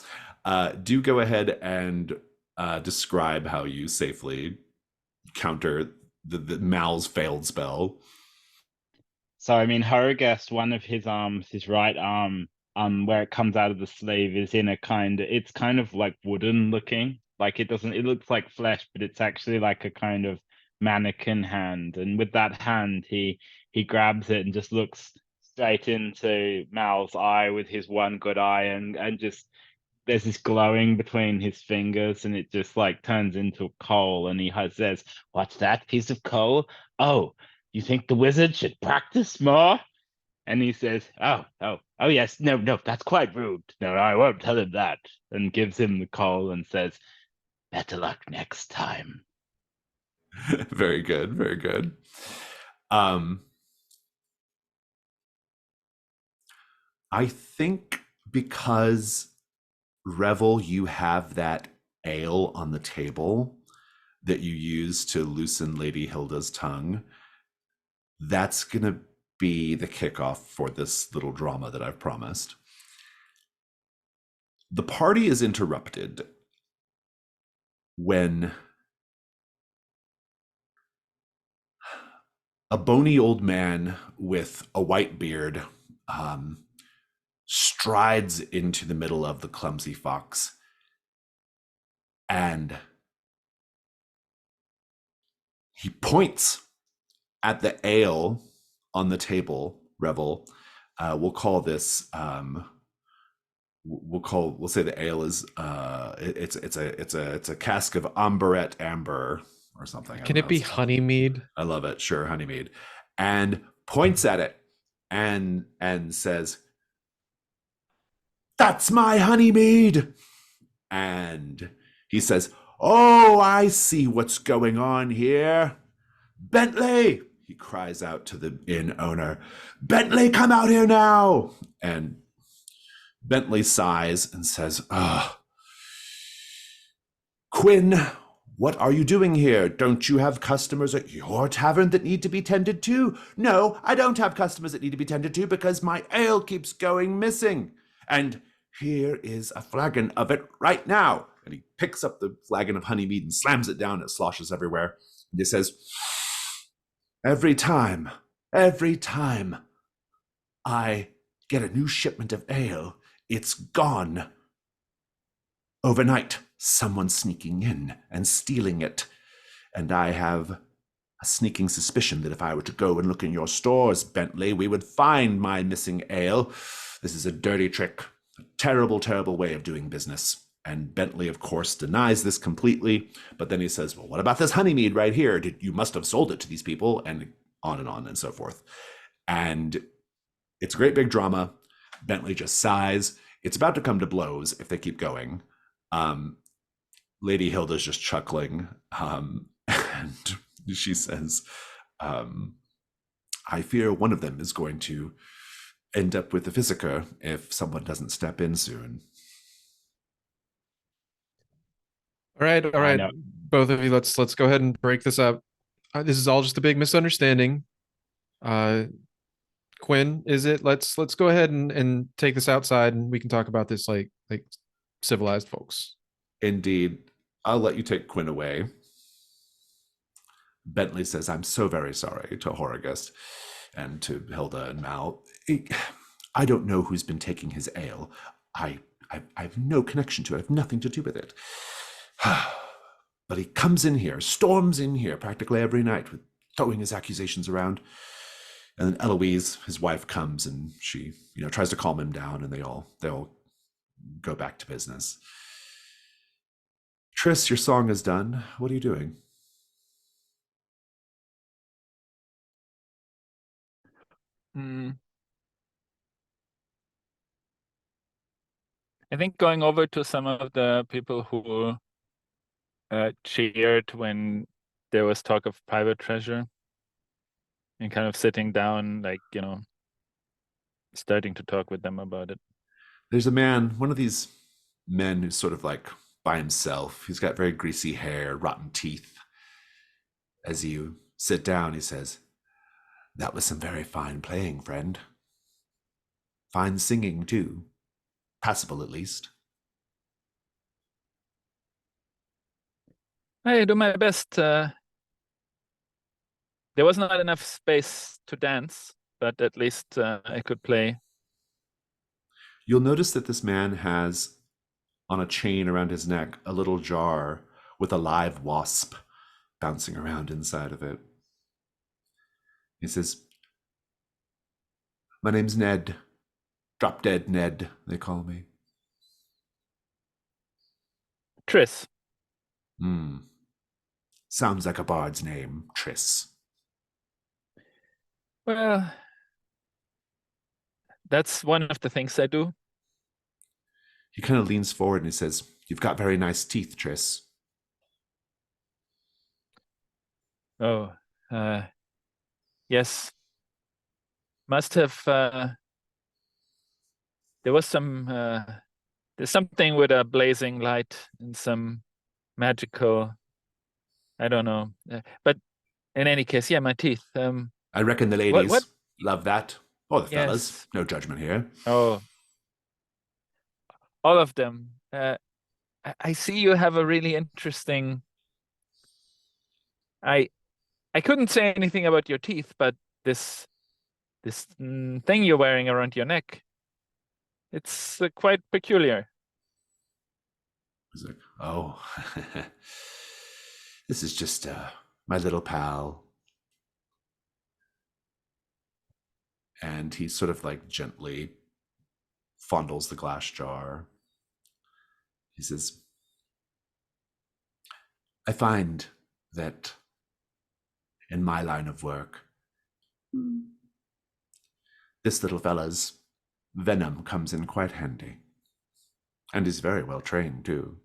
Do go ahead and describe how you safely counter the Mal's failed spell. So I mean, Horrorgust, one of his arms, his right arm, where it comes out of the sleeve, is in it's kind of like wooden looking. Like it looks like flesh, but it's actually like a kind of mannequin hand. And with that hand, he grabs it and just looks straight into Mal's eye with his one good eye, and just there's this glowing between his fingers, and it just like turns into a coal. And he says, "What's that piece of coal? Oh, you think the wizard should practice more?" And he says, oh, yes, no, that's quite rude. No, I won't tell him that. And gives him the coal and says, better luck next time. Very good, very good. I think because Revel, you have that ale on the table that you use to loosen Lady Hilda's tongue. That's going to be the kickoff for this little drama that I've promised. The party is interrupted when a bony old man with a white beard strides into the middle of the Clumsy Fox, and he points at the ale on the table. Revel, we'll call this we'll say the ale is it's a cask of Amberette Amber or something. Can it be honeymead? I love it. Sure, honeymead. And points at it and says, "That's my honeymead." And he says, "Oh, I see what's going on here. Bentley," he cries out to the inn owner, "Bentley, come out here now." And Bentley sighs and says, "Quinn, what are you doing here? Don't you have customers at your tavern that need to be tended to?" "No, I don't have customers that need to be tended to because my ale keeps going missing. And here is a flagon of it right now." And he picks up the flagon of honeymead and slams it down. It sloshes everywhere. And he says, Every time I get a new shipment of ale, it's gone. Overnight, someone's sneaking in and stealing it. And I have a sneaking suspicion that if I were to go and look in your stores, Bentley, we would find my missing ale. This is a dirty trick, a terrible, terrible way of doing business. And Bentley, of course, denies this completely. But then he says, "Well, what about this honeymead right here? You must have sold it to these people," and on and so forth. And it's a great big drama. Bentley just sighs. It's about to come to blows if they keep going. Lady Hilda's just chuckling, and she says, I fear one of them is going to end up with the Physica if someone doesn't step in soon. All right, I know. both of you. Let's go ahead and break this up. This is all just a big misunderstanding. Quinn, is it? Let's go ahead and take this outside, and we can talk about this like civilized folks. Indeed. I'll let you take Quinn away. Bentley says, I'm so very sorry to Horagust and to Hilda and Mal. I don't know who's been taking his ale. I have no connection to it. I have nothing to do with it. But he comes in here, storms in here practically every night, with throwing his accusations around. And then Eloise, his wife, comes and she, tries to calm him down, and they all go back to business. Triss, your song is done. What are you doing? I think going over to some of the people who cheered when there was talk of private treasure, and kind of sitting down, like, starting to talk with them about it. There's a man, one of these men who's sort of like by himself. He's got very greasy hair, rotten teeth. As you sit down, he says, that was some very fine playing, friend. Fine singing, too. Passable, at least. I do my best. There was not enough space to dance, but at least I could play. You'll notice that this man has, on a chain around his neck, a little jar with a live wasp bouncing around inside of it. He says, my name's Ned. Drop Dead Ned, they call me. Triss. Sounds like a bard's name, Triss. Well, that's one of the things I do. He kind of leans forward and he says, you've got very nice teeth, Triss. Oh, yes. Must have, there was there's something with a blazing light and some magical, I don't know. But in any case, yeah, my teeth. I reckon the ladies love that. Or the fellas. Yes. No judgment here. Oh, all of them. I see you have a really interesting. I couldn't say anything about your teeth, but this thing you're wearing around your neck, it's quite peculiar. He's like, oh, this is just my little pal. And he sort of like gently fondles the glass jar. He says, I find that in my line of work, this little fella's venom comes in quite handy. And he's very well trained, too.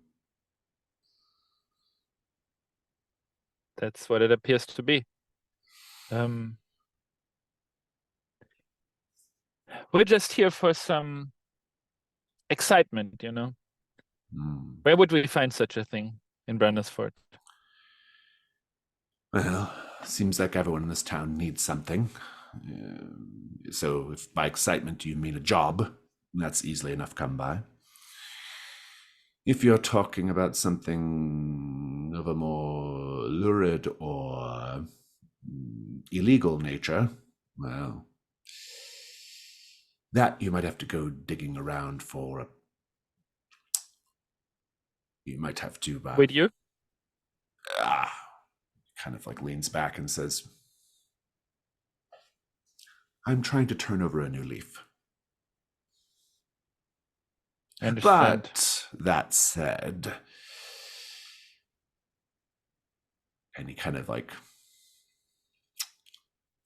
That's what it appears to be. We're just here for some excitement, Where would we find such a thing in Brandonsford? Well, seems like everyone in this town needs something. So if by excitement you mean a job, that's easily enough come by. If you're talking about something of a more lurid or illegal nature, well, that you might have to go digging around for. You might have to... With you? Kind of like leans back and says, I'm trying to turn over a new leaf. But that said, and he kind of like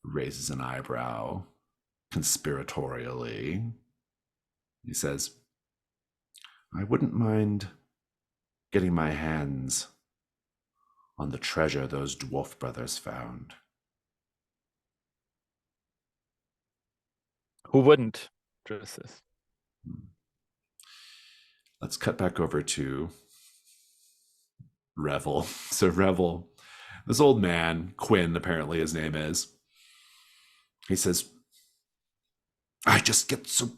raises an eyebrow conspiratorially. He says, I wouldn't mind getting my hands on the treasure those dwarf brothers found. Who wouldn't? Dresses. Let's cut back over to Revel. So Revel, this old man, Quinn, apparently his name is, he says, I just get so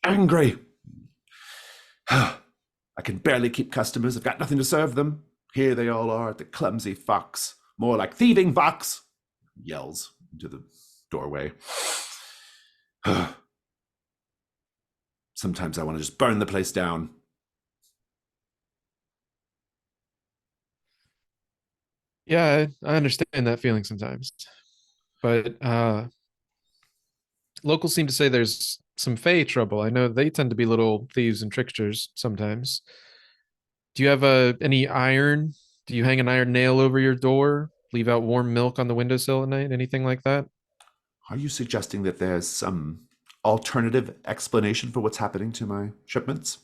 angry. I can barely keep customers. I've got nothing to serve them. Here they all are, the clumsy fox. More like thieving fox, yells into the doorway. Sometimes I want to just burn the place down. Yeah, I understand that feeling sometimes. But locals seem to say there's some Fey trouble. I know they tend to be little thieves and tricksters sometimes. Do you have any iron? Do you hang an iron nail over your door? Leave out warm milk on the windowsill at night? Anything like that? Are you suggesting that there's some alternative explanation for what's happening to my shipments?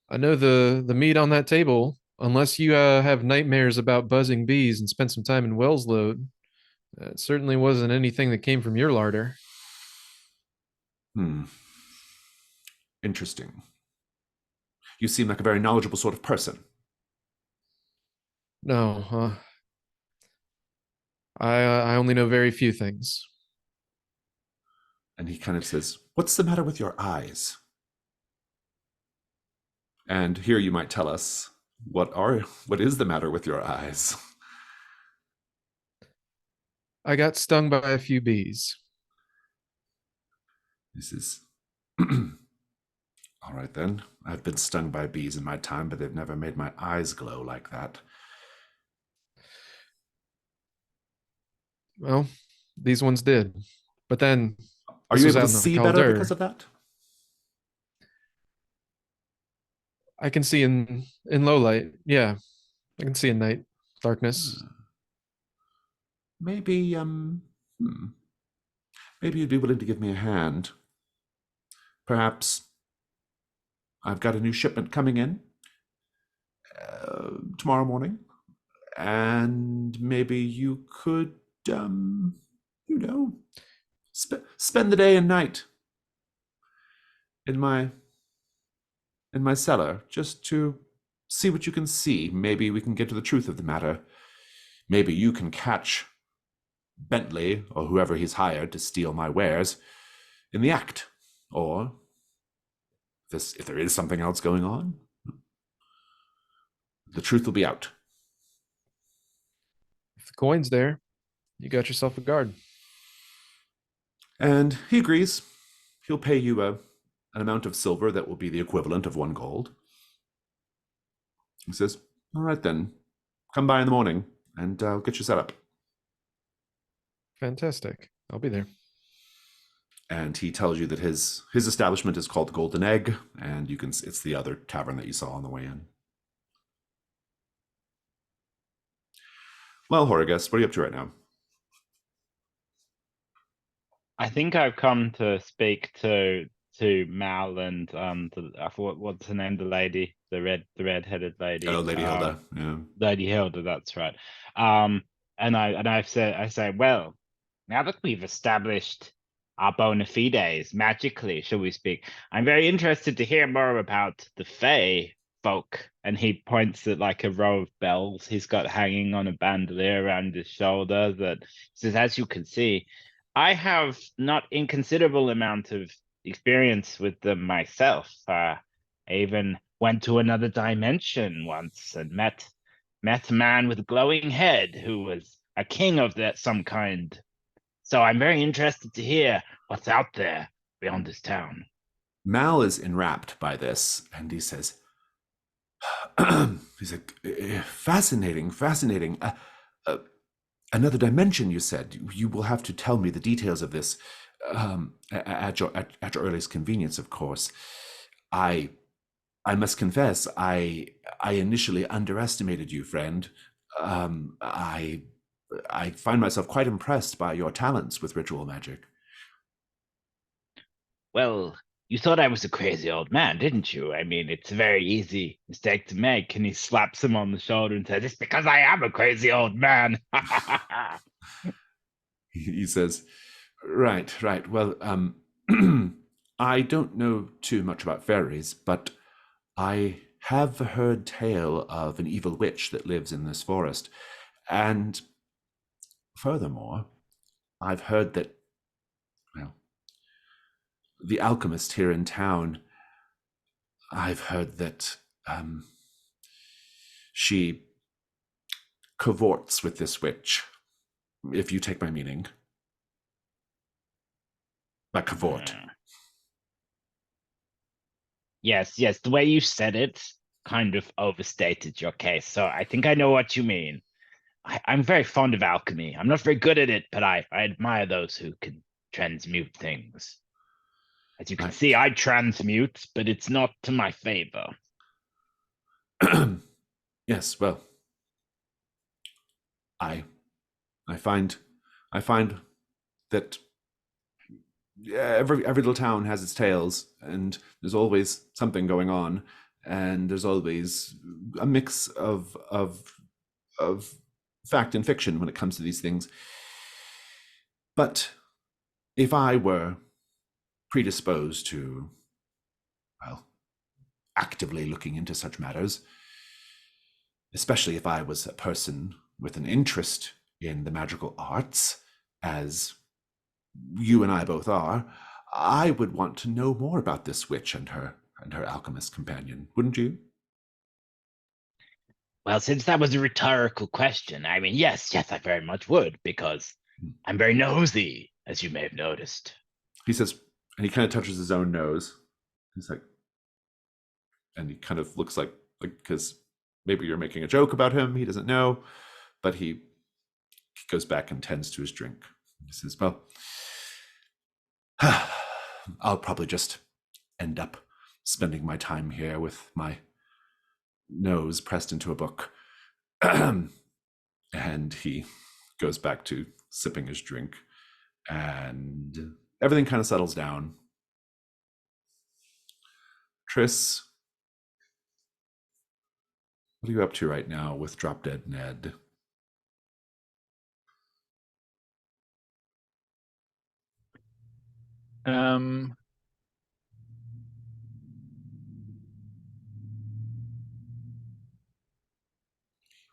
I know the meat on that table, unless you have nightmares about buzzing bees and spent some time in Wellsload, it certainly wasn't anything that came from your larder. Interesting. You seem like a very knowledgeable sort of person. No, I only know very few things. And he kind of says, what's the matter with your eyes? And here you might tell us, what is the matter with your eyes? I got stung by a few bees. This is all right then. I've been stung by bees in my time, but they've never made my eyes glow like that. Well, these ones did. But then Are this you was able out to in the see better Calder. because of that? I can see in low light. Yeah, I can see in night darkness. Maybe maybe you'd be willing to give me a hand. Perhaps I've got a new shipment coming in tomorrow morning, and maybe you could, spend the day and night in my cellar just to see what you can see. Maybe we can get to the truth of the matter. Maybe you can catch Bentley or whoever he's hired to steal my wares in the act. Or if there is something else going on, the truth will be out. If the coin's there, you got yourself a guard. And he agrees. He'll pay you an amount of silver that will be the equivalent of 1 gold. He says, all right then, come by in the morning and I'll get you set up. Fantastic. I'll be there. And he tells you that his establishment is called Golden Egg, and it's the other tavern that you saw on the way in. Well, Horrigus, what are you up to right now? I think I've come to speak to Mal and what's her name, the lady, the red-headed lady. Oh, Lady Hilda. Yeah. Lady Hilda, that's right. And I say, well, now that we've established our bona fides magically, shall we speak, I'm very interested to hear more about the Fae folk. And he points at like a row of bells he's got hanging on a bandolier around his shoulder that says, as you can see, I have not inconsiderable amount of experience with them myself. I even went to another dimension once and met a man with a glowing head who was a king of some kind. So I'm very interested to hear what's out there beyond this town. Mal is enwrapped by this, and he says, he's like, fascinating. Another dimension, you said. You will have to tell me the details of this at your earliest convenience, of course. I must confess, I initially underestimated you, friend. I find myself quite impressed by your talents with ritual magic. Well, You thought I was a crazy old man, didn't you? I mean, it's a very easy mistake to make. And he slaps him on the shoulder and says, "It's because I am a crazy old man." He says, right. Well, I don't know too much about fairies, but I have heard tale of an evil witch that lives in this forest. And furthermore, I've heard that, well, the alchemist here in town, I've heard that she cavorts with this witch, if you take my meaning. By cavort. Yes, the way you said it kind of overstated your case. So I think I know what you mean. I'm very fond of alchemy. I'm not very good at it, but I admire those who can transmute things. As you can see, I transmute, but it's not to my favor. Yes, well, I find that every little town has its tales, and there's always something going on, and there's always a mix of fact and fiction when it comes to these things. But if I were predisposed to, well, actively looking into such matters, especially if I was a person with an interest in the magical arts, as you and I both are, I would want to know more about this witch and her alchemist companion, wouldn't you? Well, since that was a rhetorical question, I mean, yes, I very much would, because I'm very nosy, as you may have noticed. He says, and he kind of touches his own nose. He's like, and he kind of looks like because maybe you're making a joke about him. He doesn't know, but he goes back and tends to his drink. He says, well, I'll probably just end up spending my time here with my nose pressed into a book. And he goes back to sipping his drink, and everything kind of settles down. Triss, what are you up to right now with Drop Dead Ned?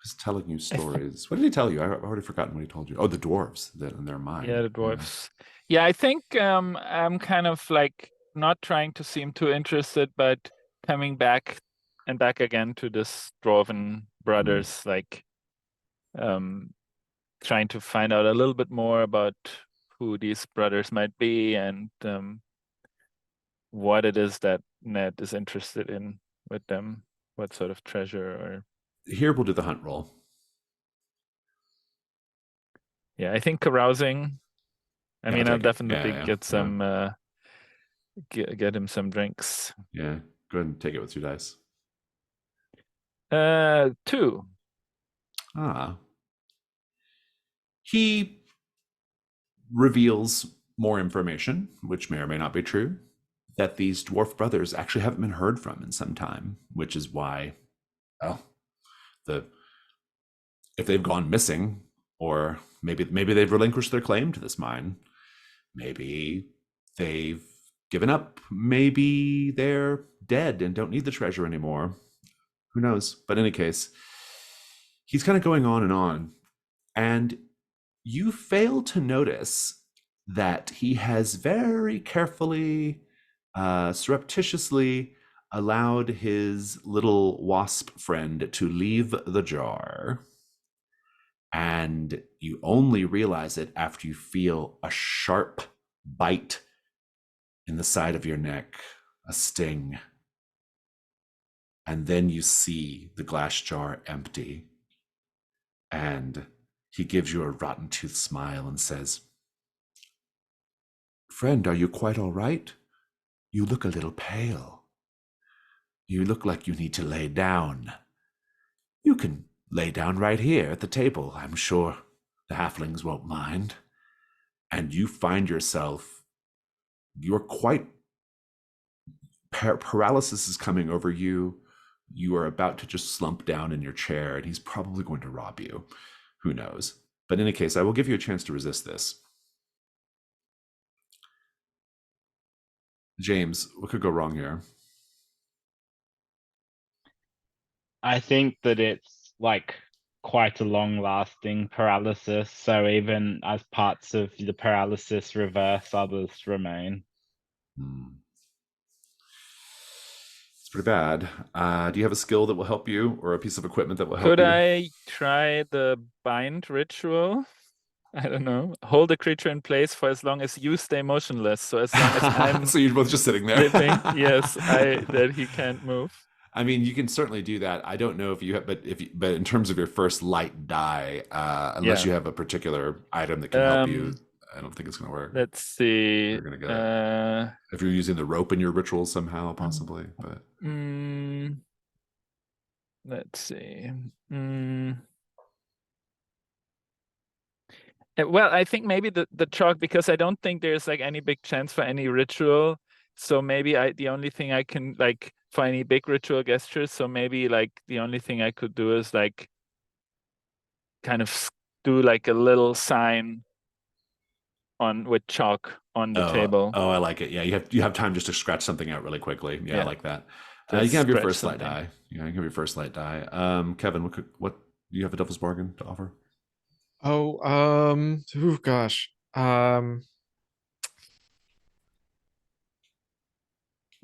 He's telling you stories. What did he tell you? I've already forgotten what he told you. Oh, the dwarves in their mind. Yeah, the dwarves. Yeah, I think I'm kind of like not trying to seem too interested, but coming back and back again to this dwarven brothers, like trying to find out a little bit more about who these brothers might be and what it is that Ned is interested in with them, what sort of treasure or... Here we'll do the hunt roll. Yeah, I think carousing. I mean, I'll definitely get some, get him some drinks. Yeah, go ahead and take it with 2 dice. 2. Ah. He reveals more information, which may or may not be true, that these dwarf brothers actually haven't been heard from in some time, which is why, well, if they've gone missing, or maybe they've relinquished their claim to this mine, maybe they've given up, maybe they're dead and don't need the treasure anymore. Who knows? But in any case, he's kind of going on, and you fail to notice that he has very carefully, surreptitiously allowed his little wasp friend to leave the jar. And you only realize it after you feel a sharp bite in the side of your neck, a sting. And then you see the glass jar empty. And he gives you a rotten tooth smile and says, "Friend, are you quite all right? You look a little pale. You look like you need to lay down. You can lay down right here at the table. I'm sure the halflings won't mind." And you find yourself, you're quite paralysis is coming over you. You are about to just slump down in your chair, and he's probably going to rob you. Who knows? But in any case, I will give you a chance to resist this. James, what could go wrong here? I think that it's like quite a long-lasting paralysis. So even as parts of the paralysis reverse, others remain. It's pretty bad. Do you have a skill that will help you, or a piece of equipment that will help Could you? I try the bind ritual? I don't know. Hold the creature in place for as long as you stay motionless. So as long as I'm So you're both just sitting there. dipping, yes, that he can't move. I mean, you can certainly do that. I don't know if you have, but but in terms of your first light die, unless you have a particular item that can help you, I don't think it's going to work. Let's see. You're going to get it. If you're using the rope in your ritual somehow, possibly. But let's see. Well, I think maybe the chalk, because I don't think there's like any big chance for any ritual. So maybe the only thing I can like for any big ritual gestures. So maybe like the only thing I could do is like kind of do like a little sign with chalk on the table. Oh, I like it. Yeah, you have time just to scratch something out really quickly. Yeah, I like that. You Just can have your scratch first light something. die. Yeah, you can have your first light die. Kevin, what do you have a devil's bargain to offer? Oh, gosh.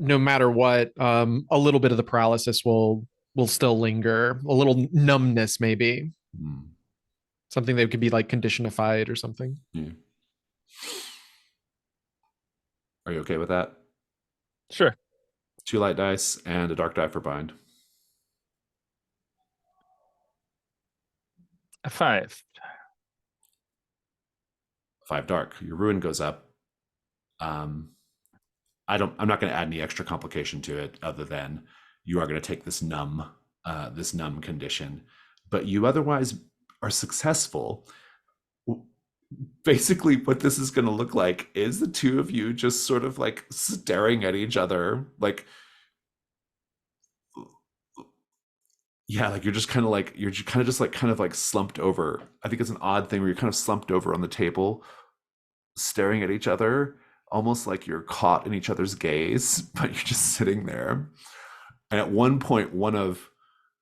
No matter what, a little bit of the paralysis will still linger. A little numbness, maybe. Something that could be like conditionified or something. Yeah. Are you okay with that? Sure. 2 light dice and a dark die for bind. A 5. 5 dark. Your ruin goes up. I'm not going to add any extra complication to it other than you are going to take this numb condition, but you otherwise are successful. Basically, what this is going to look like is the two of you just sort of like staring at each other, like, yeah, like you're kind of like slumped over. I think it's an odd thing where you're kind of slumped over on the table, staring at each other, almost like you're caught in each other's gaze, but you're just sitting there. And at one point, one of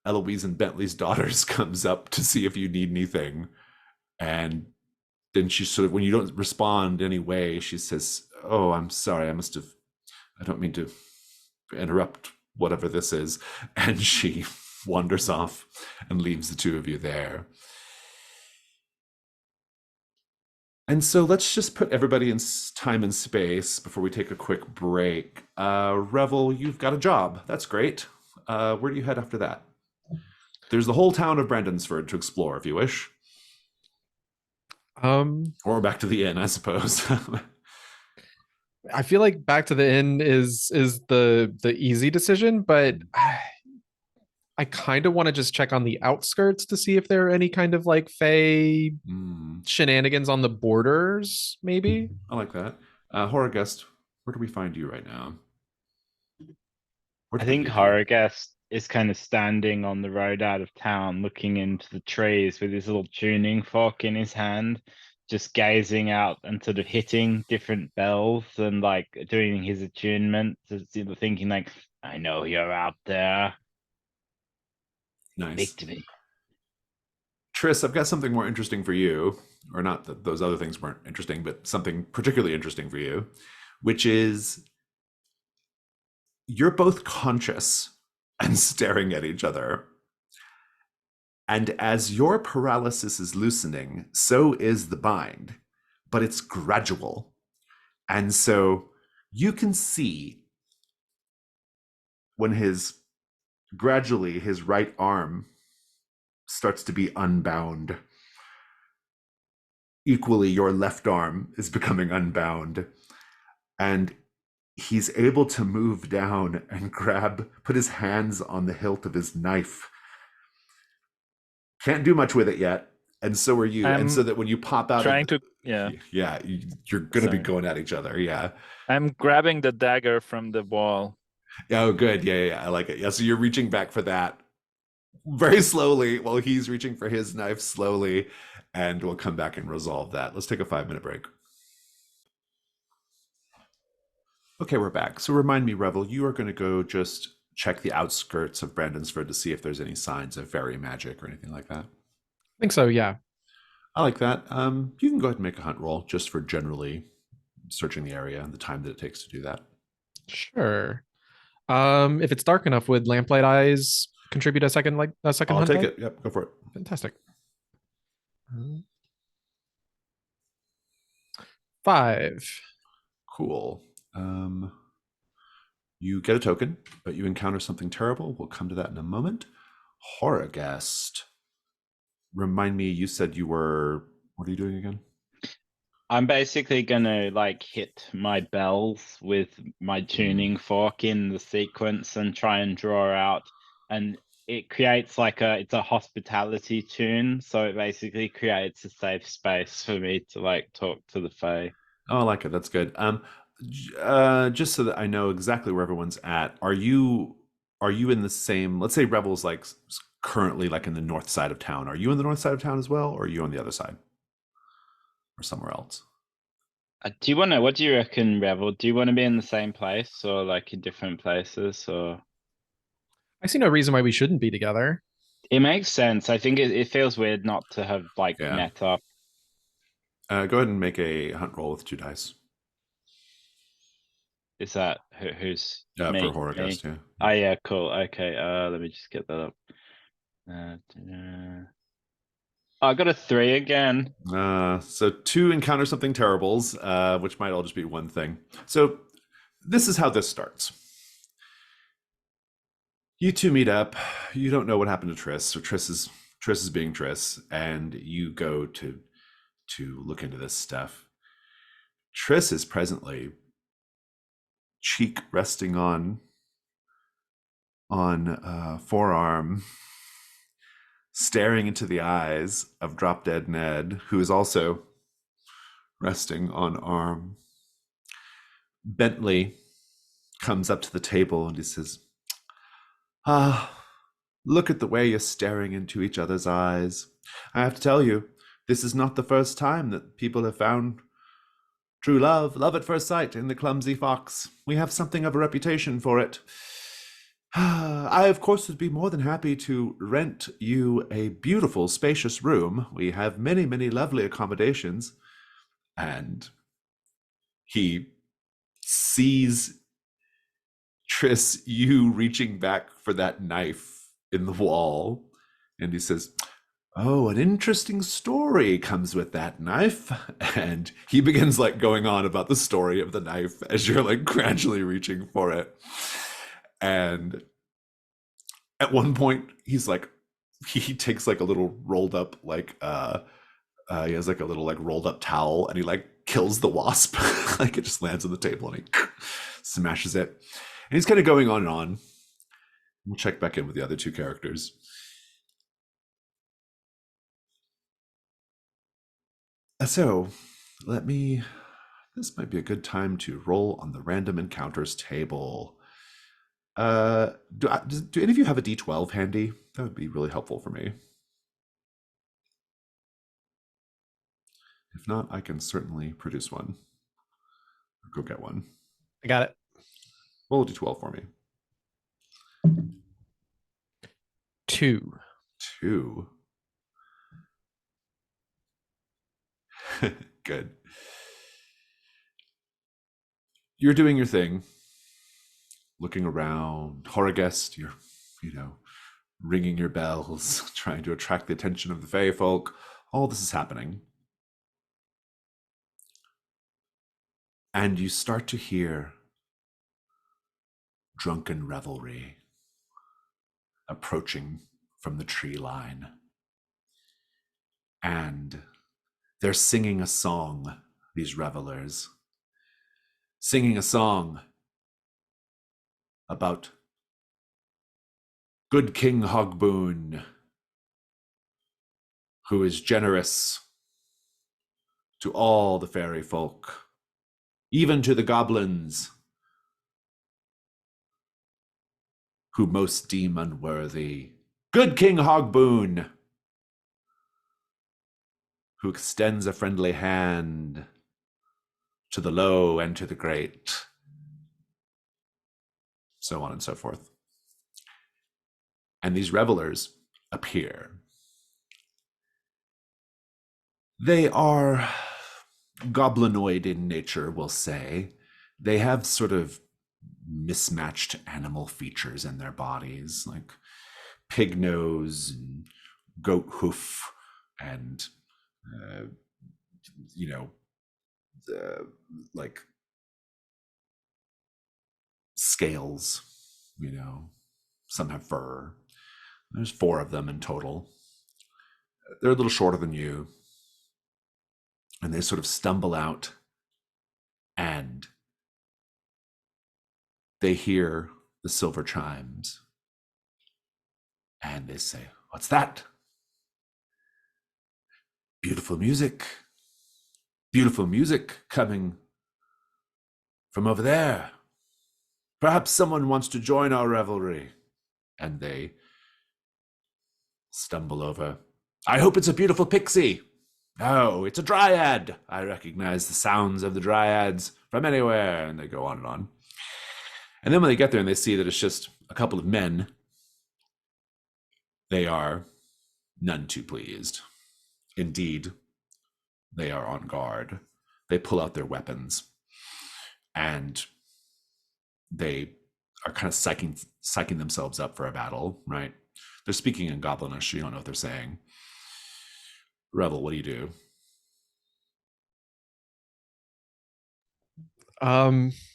Eloise and Bentley's daughters comes up to see if you need anything. And then she sort of, when you don't respond anyway, she says, "Oh, I'm sorry. I don't mean to interrupt whatever this is." And she wanders off and leaves the two of you there. And so let's just put everybody in time and space before we take a quick break. Revel, you've got a job. That's great. Where do you head after that? There's the whole town of Brandonsford to explore if you wish. Or back to the inn, I suppose. I feel like back to the inn is the easy decision, but I kind of want to just check on the outskirts to see if there are any kind of like Fey shenanigans on the borders, maybe. I like that. Horrorguest, where do we find you right now? I think Horrorguest is kind of standing on the road out of town, looking into the trees with his little tuning fork in his hand, just gazing out and sort of hitting different bells and like doing his attunement, thinking like, "I know you're out there. Nice. Speak to me." Triss, I've got something more interesting for you, or not that those other things weren't interesting, but something particularly interesting for you, which is you're both conscious and staring at each other. And as your paralysis is loosening, so is the bind, but it's gradual. And so you can see when gradually his right arm starts to be unbound. Equally, your left arm is becoming unbound. And he's able to move down and put his hands on the hilt of his knife. Can't do much with it yet, and so are you. And so that when you pop out, you're going to be going at each other. Yeah, I'm grabbing the dagger from the wall. Oh, good. Yeah. I like it. Yeah. So you're reaching back for that very slowly while he's reaching for his knife slowly, and we'll come back and resolve that. Let's take a 5-minute break. Okay, we're back. So remind me, Revel, you are going to go just check the outskirts of Brandonsford to see if there's any signs of fairy magic or anything like that. I think so, yeah. I like that. You can go ahead and make a hunt roll just for generally searching the area and the time that it takes to do that. Sure. If it's dark enough, would lamplight eyes contribute a second I'll hunt take die? it. Yep, go for it. Fantastic. 5. Cool. You get a token, but you encounter something terrible. We'll come to that in a moment. Horrorghast. Remind me, you said you were, what are you doing again? I'm basically gonna like hit my bells with my tuning fork in the sequence and try and draw out, and it creates like it's a hospitality tune, so it basically creates a safe space for me to like talk to the Fae. Oh, I like it. That's good. Just so that I know exactly where everyone's at, are you in the same, let's say Rebel's like currently like in the north side of town. Are you in the north side of town as well, or are you on the other side? Or somewhere else? Do you want to? What do you reckon, Revel? Do you want to be in the same place or like in different places? Or I see no reason why we shouldn't be together. it makes sense. I think it feels weird not to have like Yeah. met up. Go ahead and make a hunt roll with 2 dice. Is that who's For me? Horrorghast, yeah. Oh yeah, cool. Okay, let me just get that up. I got a 3 again. So 2 encounter something terribles, which might all just be one thing. So this is how this starts. You two meet up. You don't know what happened to Triss, or Triss is being Triss, and you go to look into this stuff. Triss is presently cheek resting on forearm, staring into the eyes of Drop Dead Ned, who is also resting on arm. Bentley comes up to the table and he says, look at the way you're staring into each other's eyes. I have to tell you, this is not the first time that people have found true love at first sight in the Clumsy Fox. We have something of a reputation for it. I, of course, would be more than happy to rent you a beautiful, spacious room. We have many, many lovely accommodations. And he sees Triss, you reaching back for that knife in the wall. And he says, oh, an interesting story comes with that knife. And he begins like going on about the story of the knife as you're like gradually reaching for it. And at one point he's like, he takes like a little rolled up, like he has like a little like rolled up towel, and he like kills the wasp. Like it just lands on the table and he smashes it. And he's kind of going on and on. We'll check back in with the other 2 characters. So this might be a good time to roll on the random encounters table. Do any of you have a D12 handy? That would be really helpful for me. If not, I can certainly produce one. Or go get one. I got it. Roll a D12 for me. 2. 2. Good. You're doing your thing, looking around. Horrorghast, you're, ringing your bells, trying to attract the attention of the Fae folk. All this is happening. And you start to hear drunken revelry approaching from the tree line. And they're singing a song, these revelers. Singing a song about good King Hogboon, who is generous to all the fairy folk, even to the goblins. who most deem unworthy. Good King Hogboon, who extends a friendly hand to the low and to the great, so on and so forth. And these revelers appear. They are goblinoid in nature, we'll say. They have sort of mismatched animal features in their bodies, like pig nose and goat hoof and like scales, some have fur. There's 4 of them in total. They're a little shorter than you, and they sort of stumble out, and they hear the silver chimes, and they say, "What's that?" Beautiful music coming from over there. Perhaps someone wants to join our revelry. And they stumble over. I hope it's a beautiful pixie. No, it's a dryad. I recognize the sounds of the dryads from anywhere. And they go on and on. And then when they get there and they see that it's just a couple of men, they are none too pleased. Indeed, they are on guard. They pull out their weapons and they are kind of psyching themselves up for a battle, right? They're speaking in Goblinish. You don't know what they're saying. Revel, what do you do?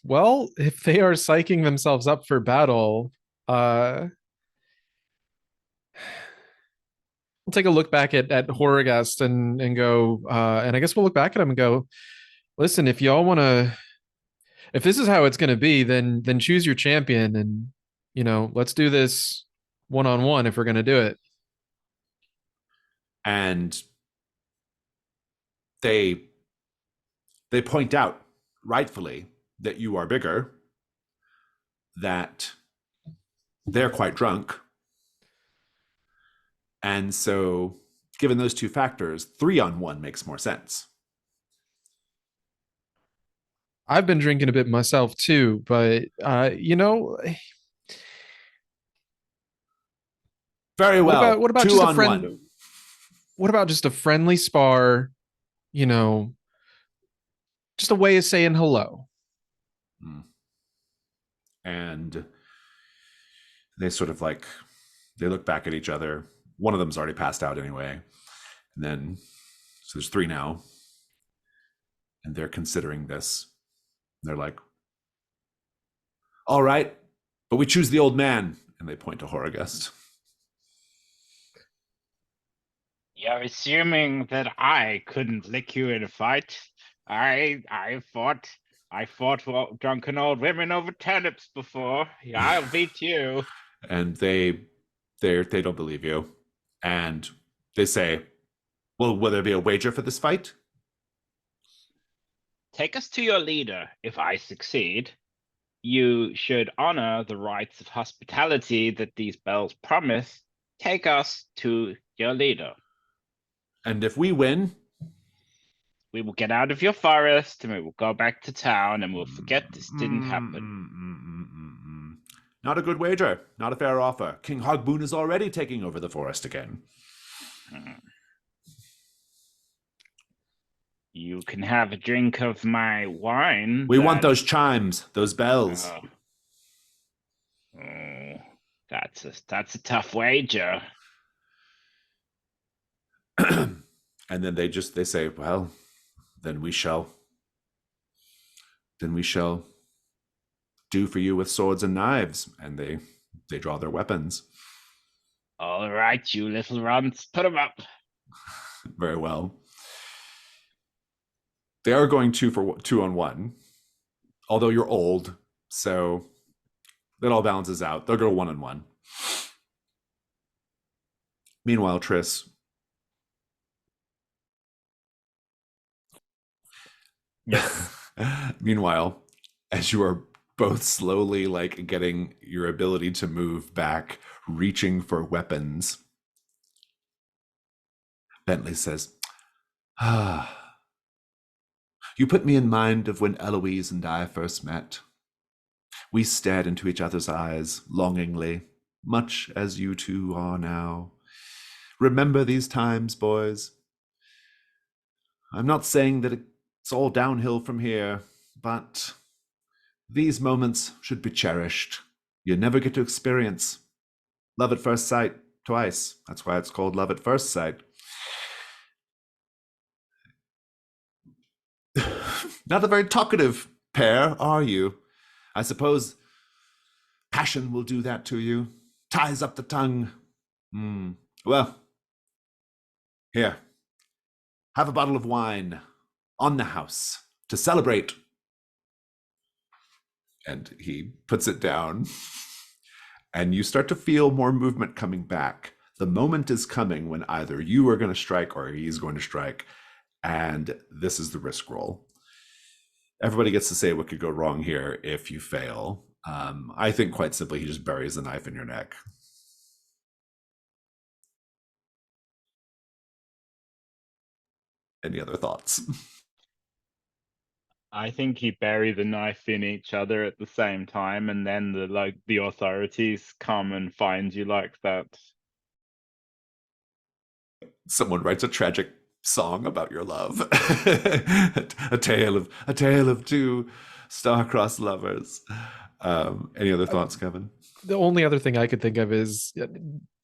Well, if they are psyching themselves up for battle, we'll take a look back at Horrorghast and go, and I guess we'll look back at him and go, listen, if y'all want to, if this is how it's going to be, then choose your champion and, let's do this one-on-one if we're going to do it. And they point out, rightfully, that you are bigger, that they're quite drunk. And so, given those 2 factors, 3-on-1 makes more sense. I've been drinking a bit myself too, but Very well. What about 2 just a on friend? 1. What about just a friendly spar? Just a way of saying hello. And they sort of they look back at each other. One of them's already passed out anyway. And then, so there's 3 now. And they're considering this. They're like, all right, but we choose the old man. And they point to Horrorghast. You're assuming that I couldn't lick you in a fight? I fought drunken old women over turnips before. Yeah, I'll beat you. And they don't believe you. And they say, well, will there be a wager for this fight? Take us to your leader. If I succeed, you should honor the rights of hospitality that these bells promise. Take us to your leader. And if we win, we will get out of your forest and we will go back to town and we'll forget this didn't happen. Not a good wager. Not a fair offer. King Hogboon is already taking over the forest again. You can have a drink of my wine. We want those chimes, those bells. That's a tough wager. And then they say, well, then we shall do for you with swords and knives. And they draw their weapons. All right, you little runts, put them up. Very well. They are going 2-on-1, although you're old, so that all balances out. They'll go 1-on-1. Meanwhile, Triss. Yes. Meanwhile, as you are both slowly like getting your ability to move back, reaching for weapons. Bentley says, "Ah, you put me in mind of when Eloise and I first met. We stared into each other's eyes longingly, much as you two are now. Remember these times, boys? I'm not saying that it's all downhill from here, but these moments should be cherished. You never get to experience love at first sight twice. That's why it's called love at first sight." Not a very talkative pair, are you? I suppose passion will do that to you. Ties up the tongue. Well, here, have a bottle of wine on the house to celebrate. And he puts it down, and you start to feel more movement coming back. The moment is coming when either you are going to strike or he's going to strike, and this is the risk roll. Everybody gets to say what could go wrong here if you fail. I think quite simply he just buries the knife in your neck. Any other thoughts? I think you bury the knife in each other at the same time, and then the authorities come and find you like that. Someone writes a tragic song about your love. a tale of two star-crossed lovers. Any other thoughts, Kevin? The only other thing I could think of is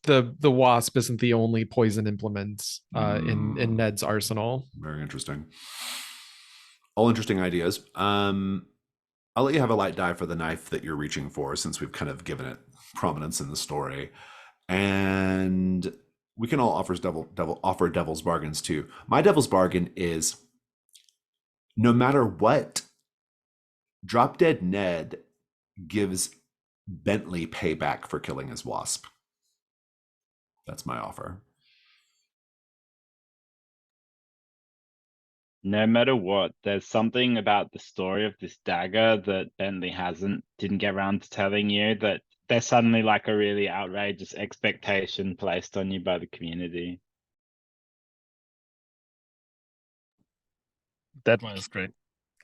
the wasp isn't the only poison implement in Ned's arsenal. Very interesting. All interesting ideas. I'll let you have a light die for the knife that you're reaching for, since we've kind of given it prominence in the story. And we can all offer devil's bargains too. My devil's bargain is, no matter what, Drop Dead Ned gives Bentley payback for killing his wasp. That's my offer. No matter what, there's something about the story of this dagger that Bentley didn't get around to telling you, that there's suddenly like a really outrageous expectation placed on you by the community. That one is great.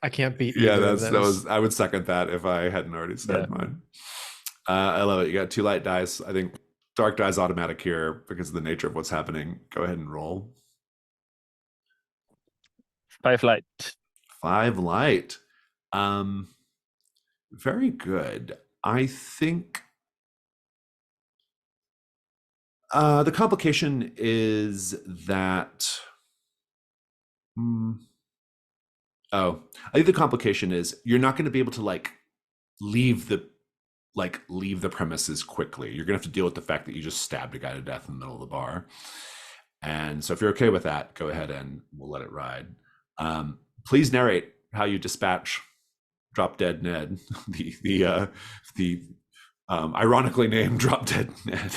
I can't beat Yeah, either of that those. was. I would second that if I hadn't already said mine. I love it. You got 2 light dice. I think dark die is automatic here because of the nature of what's happening. Go ahead and roll. 5 light. 5 light. Very good. I think the complication is that. I think the complication is you're not going to be able to leave the premises quickly. You're gonna have to deal with the fact that you just stabbed a guy to death in the middle of the bar. And so if you're okay with that, go ahead and we'll let it ride. Please narrate how you dispatch Drop Dead Ned, the ironically named Drop Dead Ned.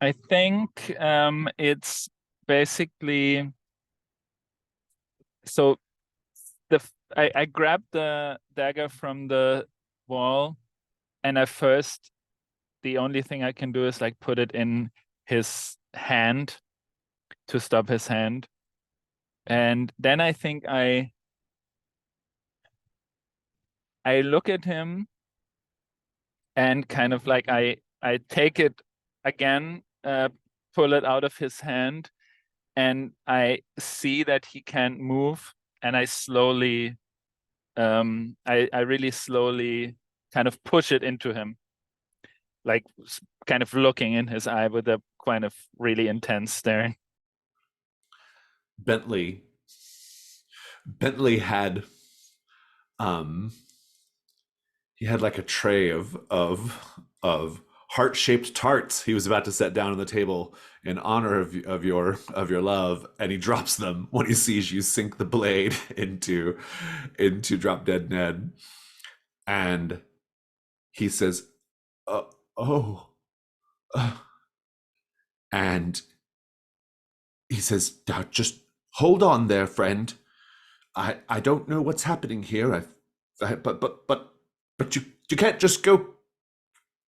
I think it's basically, so I grabbed the dagger from the wall, and the only thing I can do is put it in his hand to stop his hand. And then I think I look at him and kind of I take it again, pull it out of his hand, and I see that he can't move, and I slowly, I really slowly kind of push it into him, kind of looking in his eye with a kind of really intense staring. Bentley had he had a tray of heart-shaped tarts he was about to set down on the table in honor of your love, and he drops them when he sees you sink the blade into Drop Dead Ned, and he says, and he says, "Now just hold on there, friend. I don't know what's happening here. But you can't just go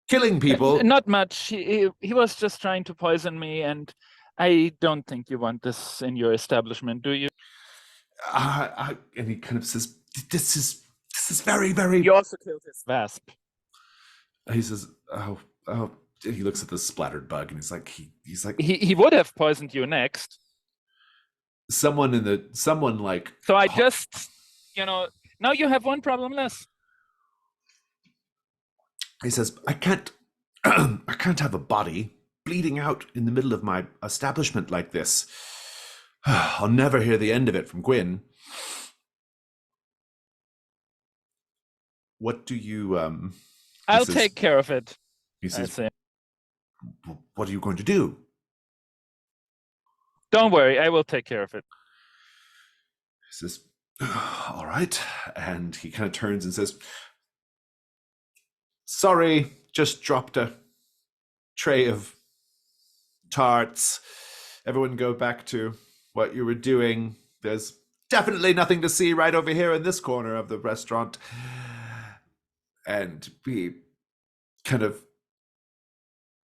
killing people. Not much. He was just trying to poison me, and I don't think you want this in your establishment, do you? And he kind of says, "This is very, very." You also killed his wasp. He says, "Oh." He looks at the splattered bug, and he's like, He would have poisoned you next. someone like. So I just, now you have one problem less. He says, "I can't, I can't have a body bleeding out in the middle of my establishment like this. I'll never hear the end of it from Gwyn." What do you? I'll take care of it. He says, say. "What are you going to do?" Don't worry, I will take care of it. He says, "All right," and he kind of turns and says, "Sorry, just dropped a tray of tarts. Everyone go back to what you were doing. There's definitely nothing to see right over here in this corner of the restaurant." And he kind of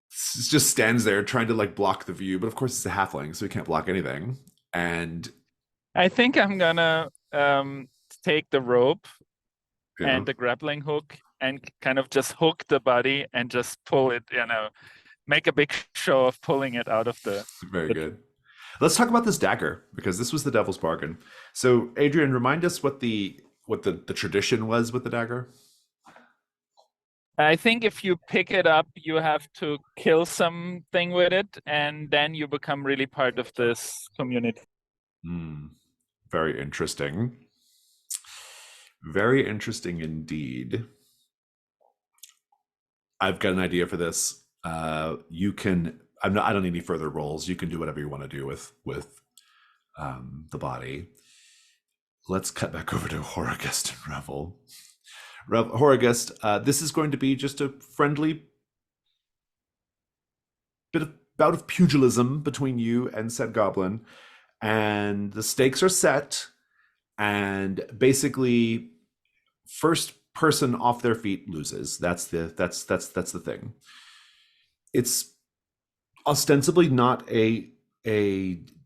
just stands there trying to like block the view, but of course it's a halfling, so he can't block anything. And I think I'm gonna take the rope and the grappling hook and kind of just hook the body and just pull it, make a big show of pulling it out of the. Very good. Let's talk about this dagger, because this was the devil's bargain. So Adrian, remind us what the tradition was with the dagger. I think if you pick it up, you have to kill something with it, and then you become really part of this community. Very interesting. Very interesting indeed. I've got an idea for this. You can. I don't need any further rolls. You can do whatever you want to do with the body. Let's cut back over to Horagust and Revel. Horagust, this is going to be just a friendly bout of pugilism between you and said goblin, and the stakes are set. And basically, first person off their feet loses. That's the thing. It's ostensibly not a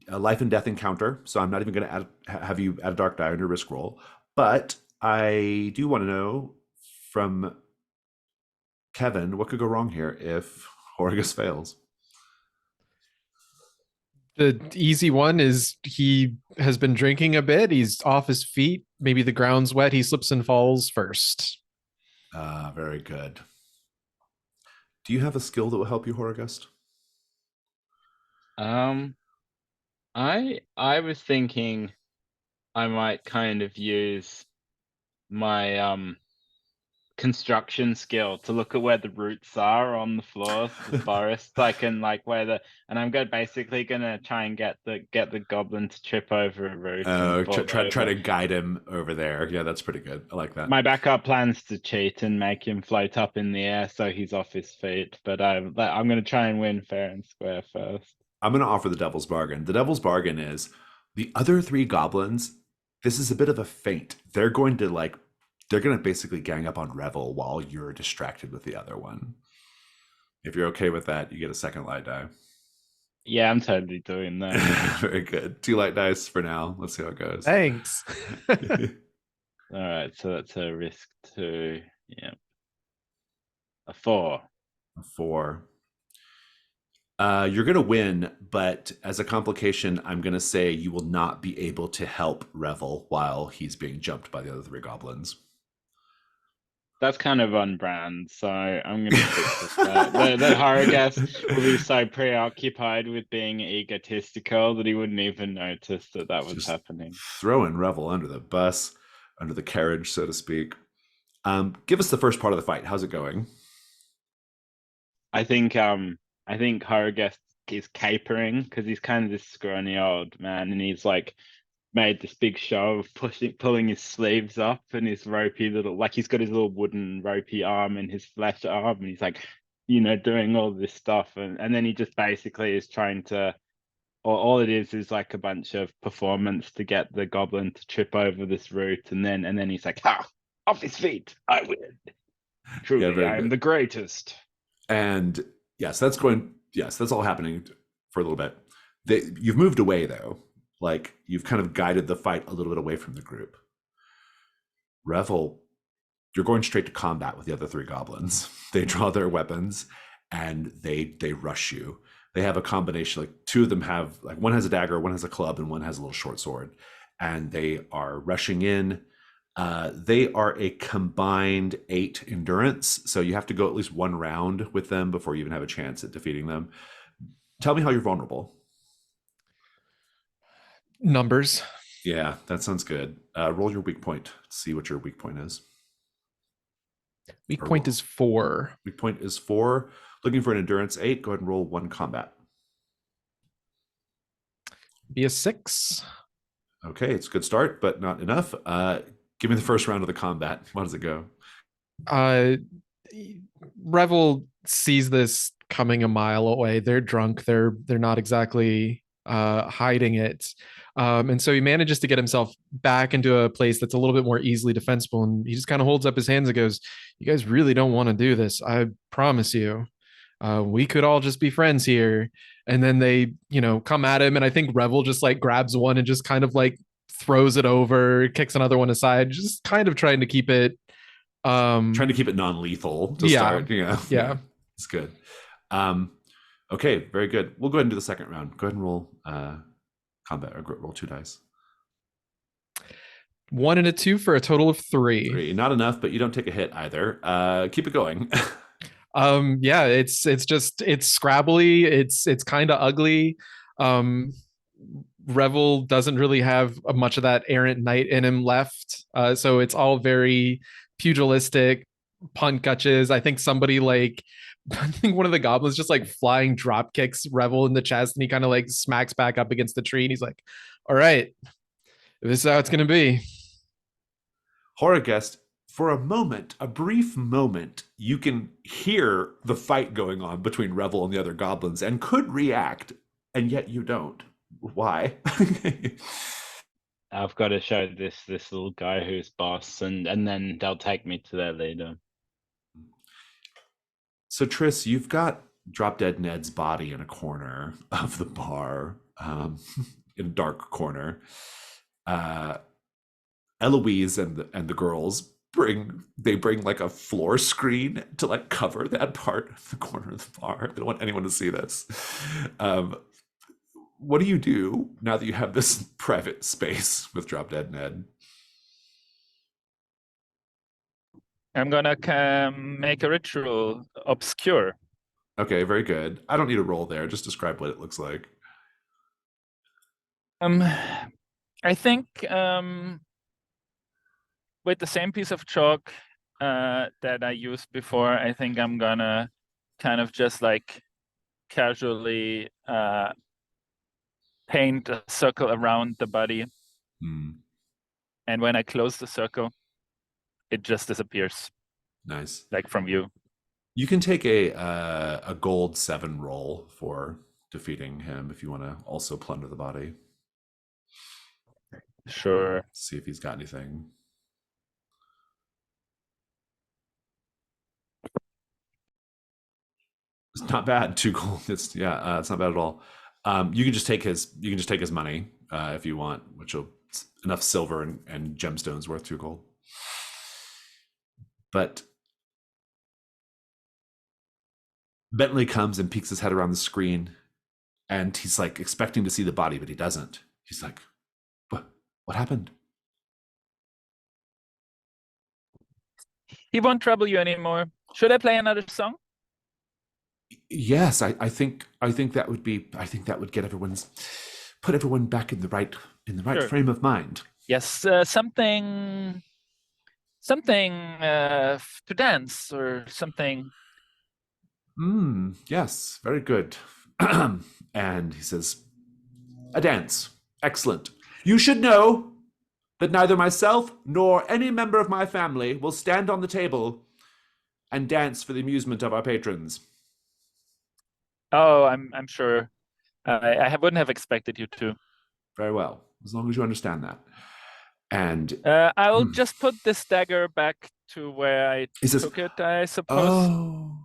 life and death encounter, so I'm not even going to have you add a dark die on your risk roll. But I do want to know from Kevin, what could go wrong here if Horagust fails? The easy one is he has been drinking a bit. He's off his feet. Maybe the ground's wet. He slips and falls first. Very good. Do you have a skill that will help you, Horagust? I was thinking I might kind of use my construction skill to look at where the roots are on the floors of the forest. I can and I'm basically gonna try and get the goblin to trip over a root. Try to guide him over there. Yeah, that's pretty good. I like that. My backup plan's to cheat and make him float up in the air so he's off his feet. But I'm gonna try and win fair and square first. I'm gonna offer the devil's bargain. The devil's bargain is the other three goblins. This is a bit of a feint. They're going to basically gang up on Revel while you're distracted with the other one. If you're okay with that, you get a second light die. Yeah, I'm totally doing that. Very good. 2 light dice for now. Let's see how it goes. Thanks. All right, so that's a risk 2. Yeah. A 4. A 4. You're going to win, but as a complication, I'm going to say you will not be able to help Revel while he's being jumped by the other 3 goblins. That's kind of on brand, so I'm going to stick with that. The Horagust will be so preoccupied with being egotistical that he wouldn't even notice that was happening. Throwing Revel under the bus, under the carriage, so to speak. Give us the first part of the fight. How's it going? I think Horagust is capering because he's kind of this scrawny old man, and he's made this big show of pulling his sleeves up and his ropey little, he's got his little wooden ropey arm and his flesh arm, and he's doing all this stuff, and then he just basically is trying to all it is like a bunch of performance to get the goblin to trip over this root, and then he's like, "Ha! Off his feet! I win! Truly, very I am good. the greatest." And yes, that's all happening for a little bit. You've moved away though. Like you've kind of guided the fight a little bit away from the group. Revel, you're going straight to combat with the other three goblins. They draw their weapons and they rush you. They have a combination, like two of them have, like one has a dagger, one has a club, and one has a little short sword. And they are rushing in. They are a combined 8 endurance, so you have to go at least one round with them before you even have a chance at defeating them. Tell me how you're vulnerable. Numbers. Yeah, that sounds good. Roll your weak point. See what your weak point is. Weak point is 4. Weak point is 4. Looking for an endurance 8. Go ahead and roll 1 combat. Be a 6. Okay, it's a good start, but not enough. Give me the first round of the combat. How does it go? Revel sees this coming a mile away. They're drunk. They're not exactly hiding it. And so he manages to get himself back into a place that's a little bit more easily defensible. And he just kind of holds up his hands and goes, "You guys really don't want to do this. I promise you. We could all just be friends here." And then they, come at him. And I think Revel just like grabs one and just kind of like throws it over, kicks another one aside, just kind of trying to keep it trying to keep it non-lethal to start. Yeah, it's good. Okay, very good. We'll go ahead and do the second round. Go ahead and roll combat, or roll 2 dice. 1 and a 2 for a total of 3. 3. Not enough, but you don't take a hit either. Keep it going. Yeah, it's scrabbly, it's kind of ugly. Revel doesn't really have much of that errant knight in him left, so it's all very pugilistic, punt gutches. I think one of the goblins just like flying drop kicks Revel in the chest, and he kind of like smacks back up against the tree, and he's like, "All right, this is how it's gonna be." Horrorguest, for a brief moment, you can hear the fight going on between Revel and the other goblins and could react, and yet you don't. Why? I've got to show this little guy who's boss, and then they'll take me to their leader. So Triss, you've got Drop Dead Ned's body in a corner of the bar, in a dark corner. Eloise and the girls bring like a floor screen to like cover that part of the corner of the bar. They don't want anyone to see this. What do you do now that you have this private space with Drop Dead Ned? I'm gonna make a ritual obscure. Okay, very good. I don't need a roll there. Just describe what it looks like. I think with the same piece of chalk that I used before, I think I'm gonna kind of just like casually paint a circle around the body. And when I close the circle, it just disappears. Nice. Like from view. You can take a gold 7 roll for defeating him if you want to also plunder the body. Sure. See if he's got anything. It's not bad. 2 gold. It's not bad at all. You can just take his money if you want, which will enough silver and gemstones worth 2 gold. But Bentley comes and peeks his head around the screen, and he's like expecting to see the body, but he doesn't. He's like, what happened? He won't trouble you anymore. Should I play another song? Yes, I think that would get put everyone back in the right Sure. frame of mind. Yes, something to dance or something. Yes, very good. And he says, "A dance. Excellent. You should know that neither myself nor any member of my family will stand on the table and dance for the amusement of our patrons." Oh, I'm sure. I wouldn't have expected you to. Very well, as long as you understand that. And I'll just put this dagger back to where I he says, took it, I suppose. "Oh,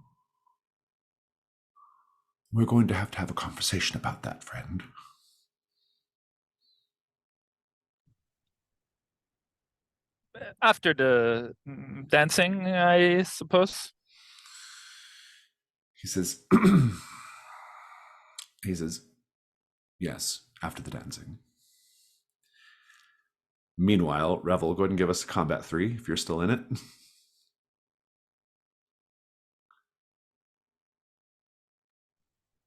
we're going to have a conversation about that, friend." After the dancing, I suppose. He says, he says, "Yes, after the dancing." Meanwhile, Revel, go ahead and give us a combat 3 if you're still in it.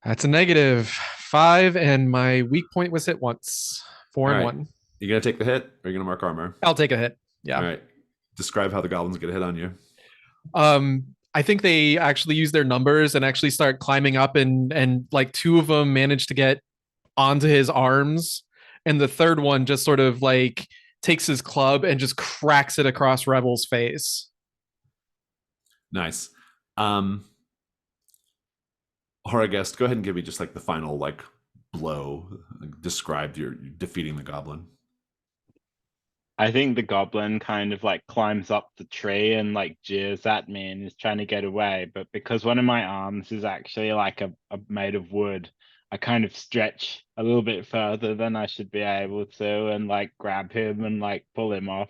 That's a -5, and my weak point was hit once. 4 and All right. 1. You gonna take the hit, or are you gonna mark armor? I'll take a hit. Yeah. All right. Describe how the goblins get a hit on you. I think they actually use their numbers and actually start climbing up, and like 2 of them manage to get onto his arms, and the third one just sort of like takes his club and just cracks it across Rebel's face. Nice. Horagest, go ahead and give me just like the final like blow. Describe your defeating the goblin. I think the goblin kind of like climbs up the tree and like jeers at me and is trying to get away. But because one of my arms is actually like a made of wood, I kind of stretch a little bit further than I should be able to and like grab him and like pull him off.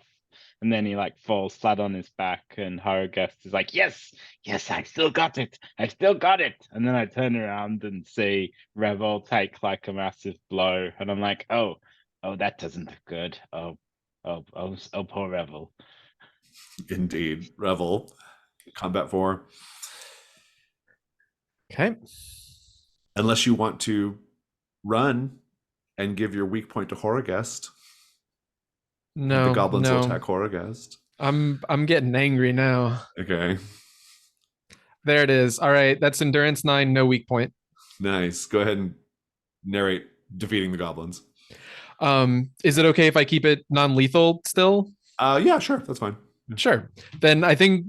And then he like falls flat on his back, and Horagest is like, yes, I still got it. I still got it. And then I turn around and see Revel take like a massive blow. And I'm like, oh, that doesn't look good. Oh, poor Revel. Indeed. Revel. Combat 4. Okay. Unless you want to run and give your weak point to Horagest. No, the goblins no. will attack Horagest. I'm getting angry now. Okay. There it is. All right, that's endurance 9, no weak point. Nice. Go ahead and narrate defeating the goblins. Is it okay if I keep it non-lethal still? Yeah, sure. That's fine. Sure. Then I think,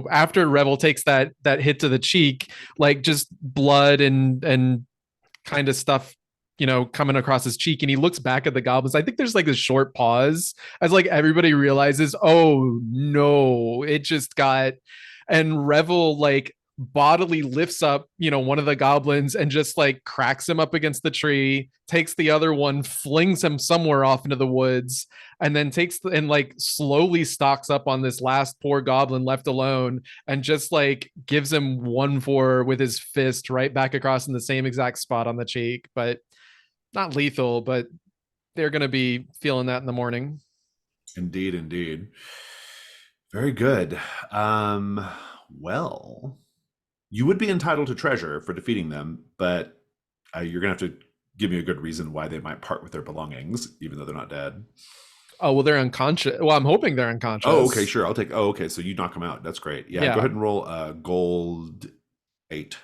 after Revel takes that hit to the cheek, like just blood and kind of stuff, coming across his cheek, and he looks back at the goblins. I think there's like a short pause as like everybody realizes, oh no, it just got, and Revel like bodily lifts up, one of the goblins and just like cracks him up against the tree, takes the other one, flings him somewhere off into the woods, and then and like slowly stalks up on this last poor goblin left alone and just like gives him 1-4 with his fist right back across in the same exact spot on the cheek. But not lethal, but they're going to be feeling that in the morning. Indeed. Very good. Well, you would be entitled to treasure for defeating them, but you're going to have to give me a good reason why they might part with their belongings, even though they're not dead. Oh, well, they're unconscious. Well, I'm hoping they're unconscious. Oh, okay, sure. I'll take. Oh, okay. So you knock them out. That's great. Yeah. Go ahead and roll gold 8.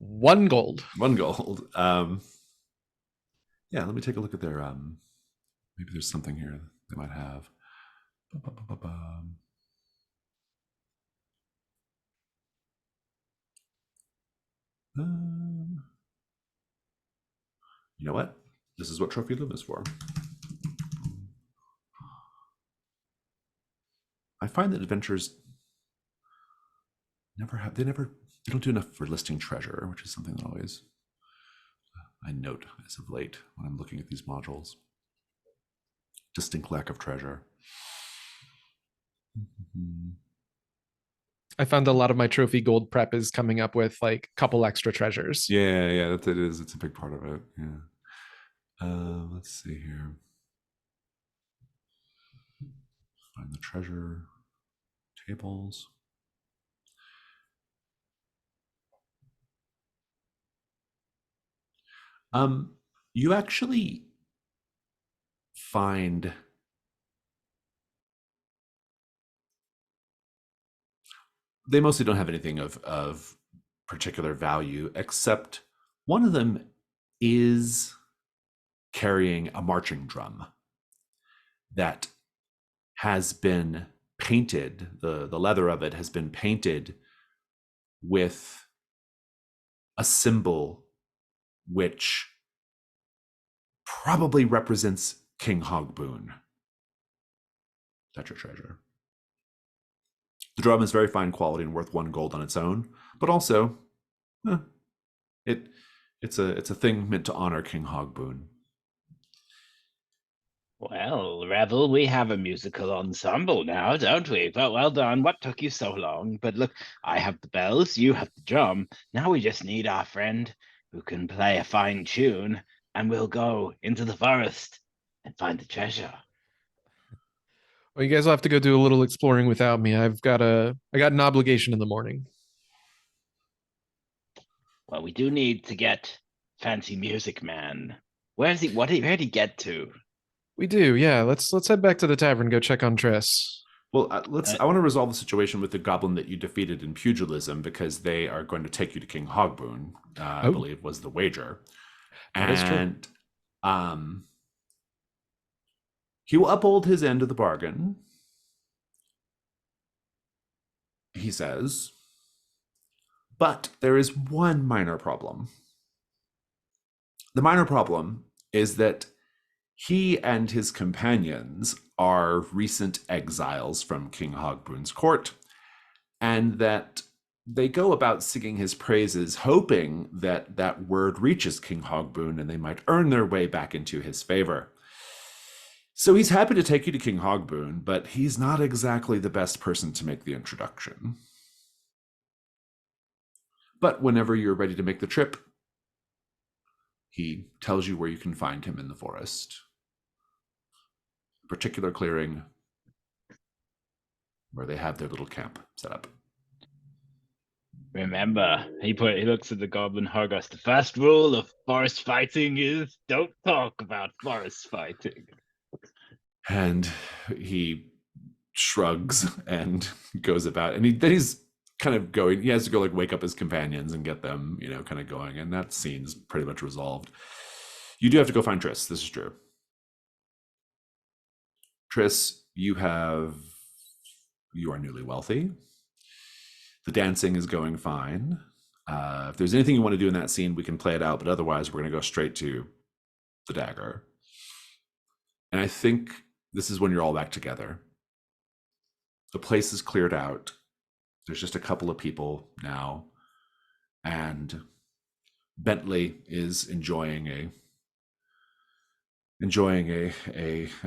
1 gold. 1 gold. Yeah. Let me take a look at their. Maybe there's something here they might have. You know what? This is what Trophy Loom is for. I find that adventures they don't do enough for listing treasure, which is something that always I note as of late when I'm looking at these modules. Distinct lack of treasure. I found a lot of my trophy gold prep is coming up with like a couple extra treasures. Yeah, it is. It's a big part of it. Yeah. Let's see here. Find the treasure tables. You actually find they mostly don't have anything of particular value, except one of them is carrying a marching drum that has been painted. The leather of it has been painted with a symbol which probably represents King Hogboon. That's your treasure. The drum is very fine quality and worth 1 gold on its own, but also, it's a thing meant to honor King Hogboon. Well, Revel, we have a musical ensemble now, don't we? But well done. What took you so long? But look, I have the bells, you have the drum. Now we just need our friend who can play a fine tune, and we'll go into the forest and find the treasure. Well, you guys will have to go do a little exploring without me. I got an obligation in the morning. Well, we do need to get Fancy Music Man. Where'd he get to? We do, yeah. Let's head back to the tavern, go check on Triss. Well, I want to resolve the situation with the goblin that you defeated in pugilism, because they are going to take you to King Hogboon, I believe was the wager. That is true. And he will uphold his end of the bargain, he says. But there is one minor problem. The minor problem is that he and his companions are recent exiles from King Hogboon's court, and that they go about singing his praises, hoping that that word reaches King Hogboon and they might earn their way back into his favor. So he's happy to take you to King Hogboon, but he's not exactly the best person to make the introduction. But whenever you're ready to make the trip, he tells you where you can find him in the forest. A particular clearing where they have their little camp set up. Remember, he looks at the goblin Hargus. The first rule of forest fighting is don't talk about forest fighting. And he shrugs and goes about, and he's kind of going, he has to go like wake up his companions and get them, kind of going, and that scene's pretty much resolved. You do have to go find Triss, this is true. Triss, you are newly wealthy. The dancing is going fine. If there's anything you want to do in that scene, we can play it out, but otherwise we're going to go straight to the dagger. And I think this is when you're all back together. The place is cleared out. There's just a couple of people now, and Bentley is enjoying a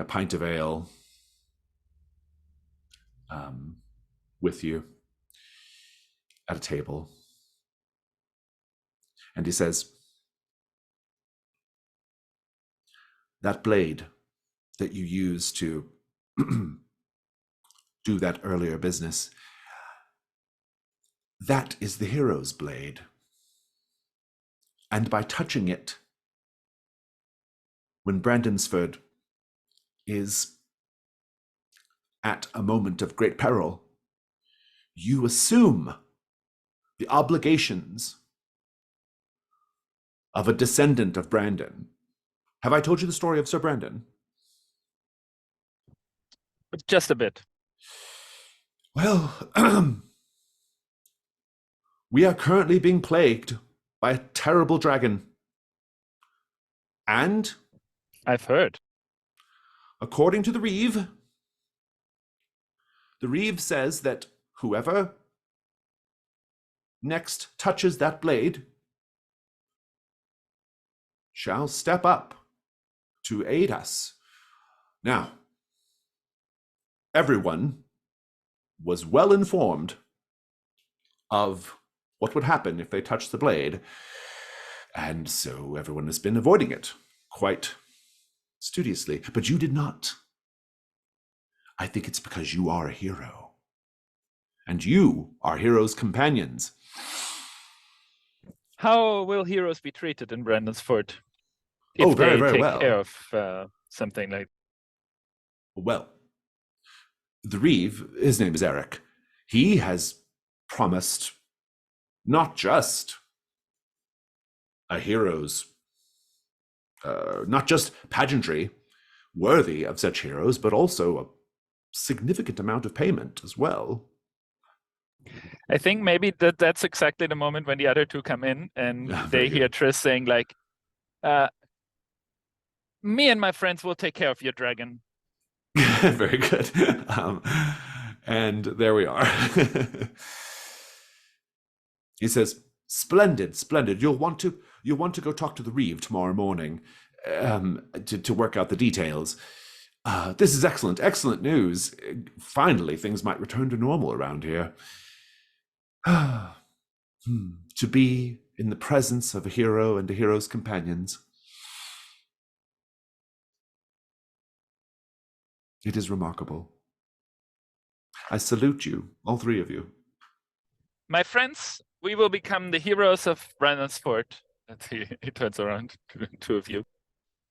pint of ale with you at a table, and he says, "That blade that you used to do that earlier business, that is the hero's blade. And by touching it, when Brandonsford is at a moment of great peril, you assume the obligations of a descendant of Brandon." Have I told you the story of Sir Brandon? Just a bit. Well, we are currently being plagued by a terrible dragon. And I've heard. according to the Reeve says that whoever next touches that blade shall step up to aid us. Now, everyone was well informed of what would happen if they touched the blade, and so everyone has been avoiding it quite studiously. But you did not. I think it's because you are a hero, and you are heroes' companions. How will heroes be treated in Brandonsford? If very, they very take well. care of something like... Well, the Reeve, his name is Eric, he has promised not just a hero's, not just pageantry worthy of such heroes, but also a significant amount of payment as well. I think maybe that's exactly the moment when the other two come in and Yeah, they very hear good. Triss saying like, me and my friends will take care of your dragon. Very good. And there we are. He says, "Splendid, splendid. You'll want to go talk to the Reeve tomorrow morning, to work out the details. This is excellent, excellent news. Finally, things might return to normal around here. To be in the presence of a hero and a hero's companions. It is remarkable. I salute you, all three of you." My friends, we will become the heroes of Brandonsford. And he turns around to the two of you.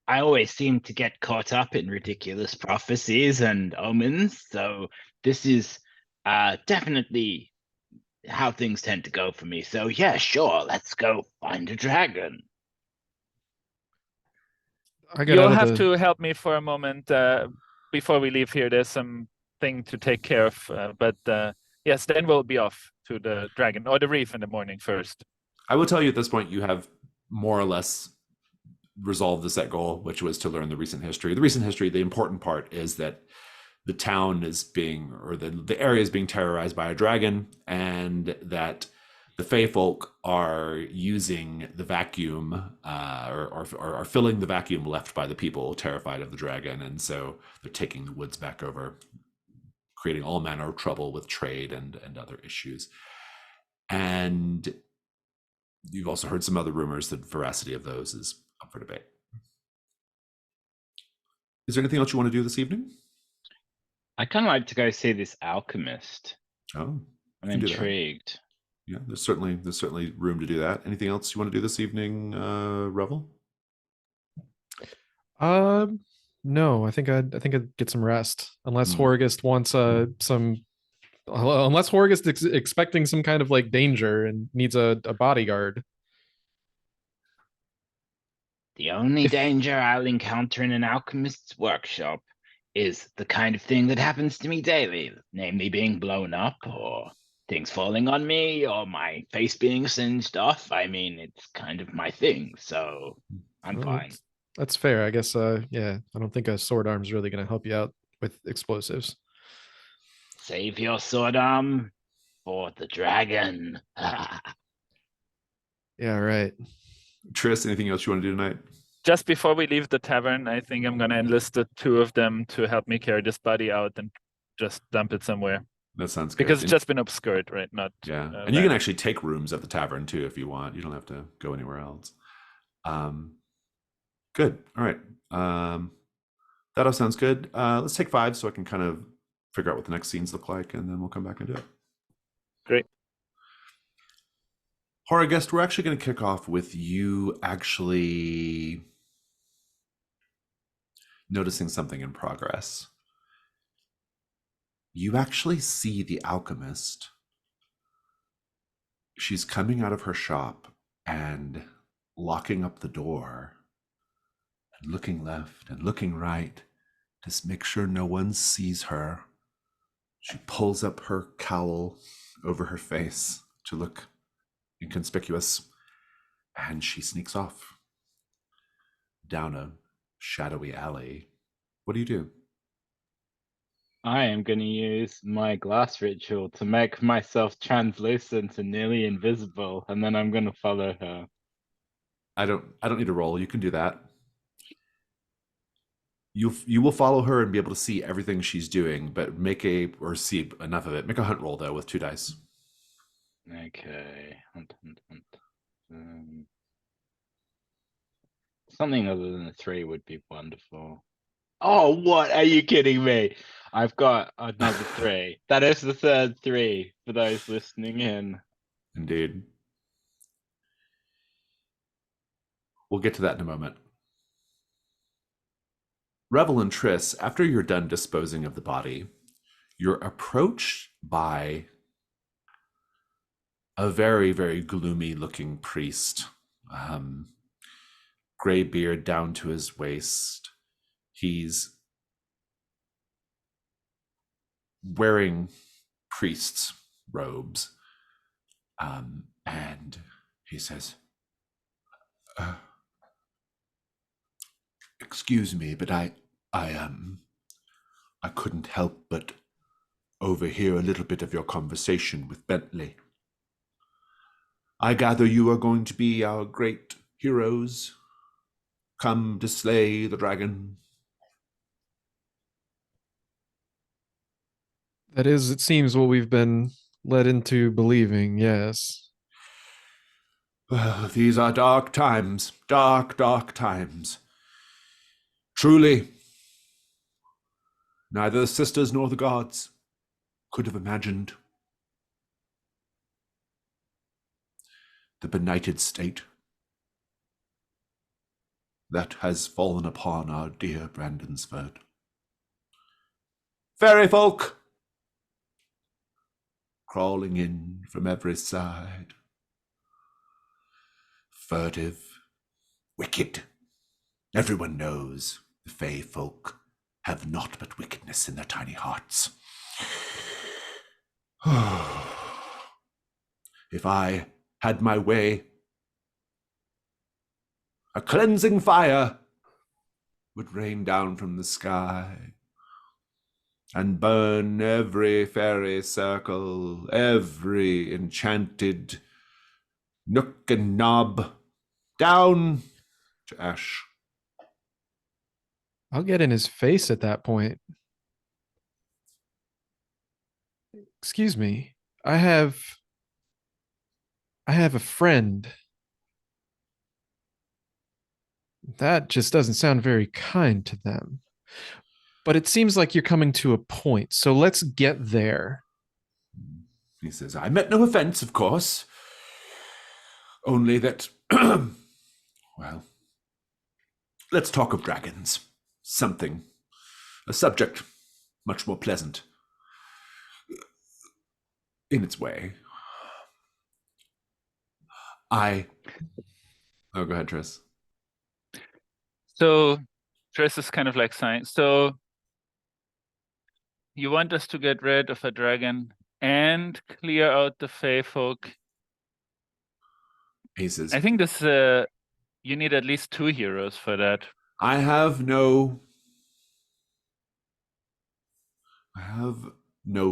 I always seem to get caught up in ridiculous prophecies and omens, so this is definitely how things tend to go for me. So yeah, sure, let's go find a dragon. I get You'll out of have the. to help me for a moment before we leave here. There's some thing to take care of, but yes, then we'll be off to the dragon or the reef in the morning first. I will tell you at this point, you have more or less resolved the set goal, which was to learn the recent history. The recent history, the important part is that the town is being, or the area is being terrorized by a dragon, and that the Fey folk are using the vacuum, or are filling the vacuum left by the people terrified of the dragon, and so they're taking the woods back over, creating all manner of trouble with trade and other issues. And you've also heard some other rumors. The veracity of those is up for debate. Is there anything else you want to do this evening? I kind of like to go see this alchemist. Oh, I'm you can do that. intrigued. Yeah, there's certainly room to do that. Anything else you want to do this evening, Revel? No, I think I'd get some rest. Unless Hmm. Horgist wants unless Horgist expecting some kind of like danger and needs a bodyguard. The only If danger I'll encounter in an alchemist's workshop is the kind of thing that happens to me daily, namely being blown up or things falling on me or my face being singed off. I mean, it's kind of my thing, so I'm well, fine. that's fair. I guess yeah, I don't think a sword arm's really gonna help you out with explosives. Save your sword arm for the dragon. Yeah, right. Triss, anything else you want to do tonight? Just before we leave the tavern, I think I'm gonna enlist the two of them to help me carry this body out and just dump it somewhere. That sounds good. Because it's just been obscured, right? Not yeah, and you can actually take rooms at the tavern too if you want. You don't have to go anywhere else. Good. All right. That all sounds good. Let's take 5 so I can kind of figure out what the next scenes look like, and then we'll come back and do it. Great. Horror guest, we're actually going to kick off with you actually noticing something in progress. You actually see the alchemist. She's coming out of her shop and locking up the door and looking left and looking right to make sure no one sees her. She pulls up her cowl over her face to look inconspicuous, and she sneaks off down a shadowy alley. What do you do? I am going to use my glass ritual to make myself translucent and nearly invisible, and then I'm going to follow her. I don't need to roll. You can do that. You will follow her and be able to see everything she's doing, but see enough of it. Make a hunt roll though with 2 dice. Okay. Hunt. Something other than a 3 would be wonderful. Oh, what? Are you kidding me? I've got another 3. That is the third 3 for those listening in. Indeed. We'll get to that in a moment. Revel and Triss, after you're done disposing of the body, you're approached by a very, very gloomy looking priest. Gray beard down to his waist. He's wearing priest's robes, And he says, excuse me, but I couldn't help but overhear a little bit of your conversation with Bentley. I gather you are going to be our great heroes, come to slay the dragon. That is, it seems, what we've been led into believing, yes. Well, these are dark times, dark, dark times. Truly, neither the sisters nor the gods could have imagined the benighted state that has fallen upon our dear Brandonsford. Fairy folk crawling in from every side, furtive, wicked. Everyone knows the Fey folk have naught but wickedness in their tiny hearts. If I had my way, a cleansing fire would rain down from the sky and burn every fairy circle, every enchanted nook and knob, down to ash. I'll get in his face at that point. Excuse me. I have a friend. That just doesn't sound very kind to them. But it seems like you're coming to a point, so let's get there. He says, I meant no offense, of course. Only that, well, let's talk of dragons. Something, a subject much more pleasant in its way. Oh, go ahead, Tris. So Tris is kind of like saying, so you want us to get rid of a dragon and clear out the Fey folk? He says, I think this you need at least 2 heroes for that. I have no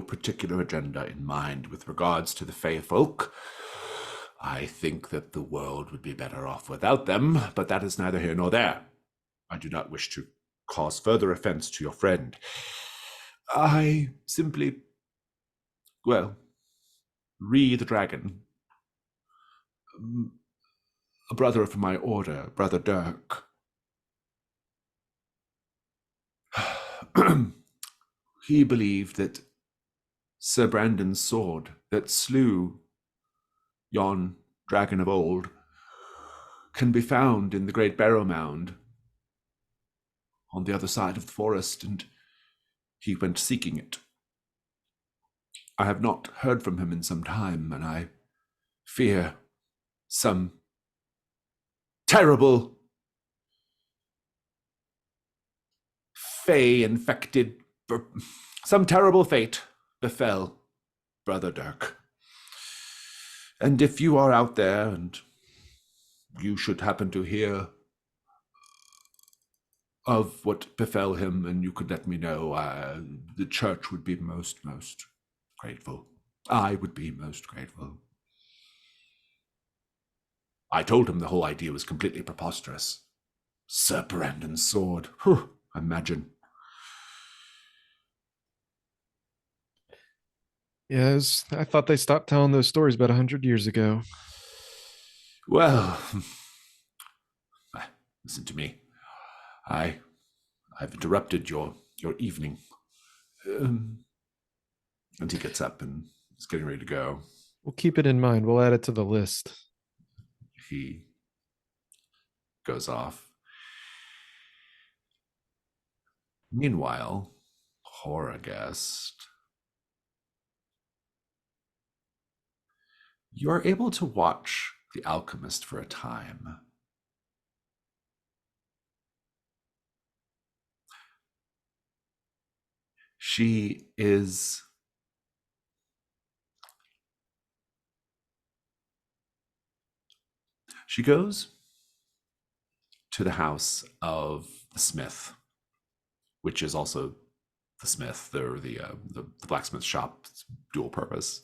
particular agenda in mind with regards to the Fey folk. I think that the world would be better off without them, but that is neither here nor there. I do not wish to cause further offense to your friend. I simply, well, Re the dragon, a brother of my order, Brother Dirk, he believed that Sir Brandon's sword that slew yon dragon of old can be found in the great barrow mound on the other side of the forest, and he went seeking it. I have not heard from him in some time, and I fear some terrible some terrible fate befell Brother Dirk. And if you are out there and you should happen to hear of what befell him, and you could let me know, the church would be most grateful. I would be most grateful. I told him the whole idea was completely preposterous. Sir Brandon's sword. Whew, imagine. Yes, I thought they stopped telling those stories about 100 years ago. Well, listen to me. I've interrupted your evening. And he gets up and is getting ready to go. We'll keep it in mind. We'll add it to the list. He goes off. Meanwhile, Horagast, you are able to watch the alchemist for a time. She is She goes to the house of the smith, which is also the smith, the blacksmith shop, dual purpose.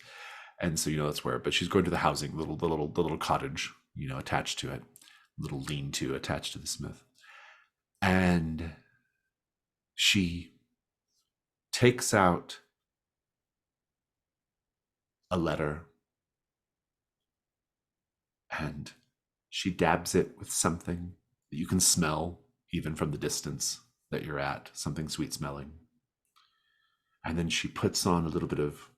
And so that's where. But she's going to the housing, the little cottage, attached to it, little lean-to attached to the smith, and she takes out a letter and she dabs it with something that you can smell even from the distance that you're at, something sweet smelling. And then she puts on a little bit of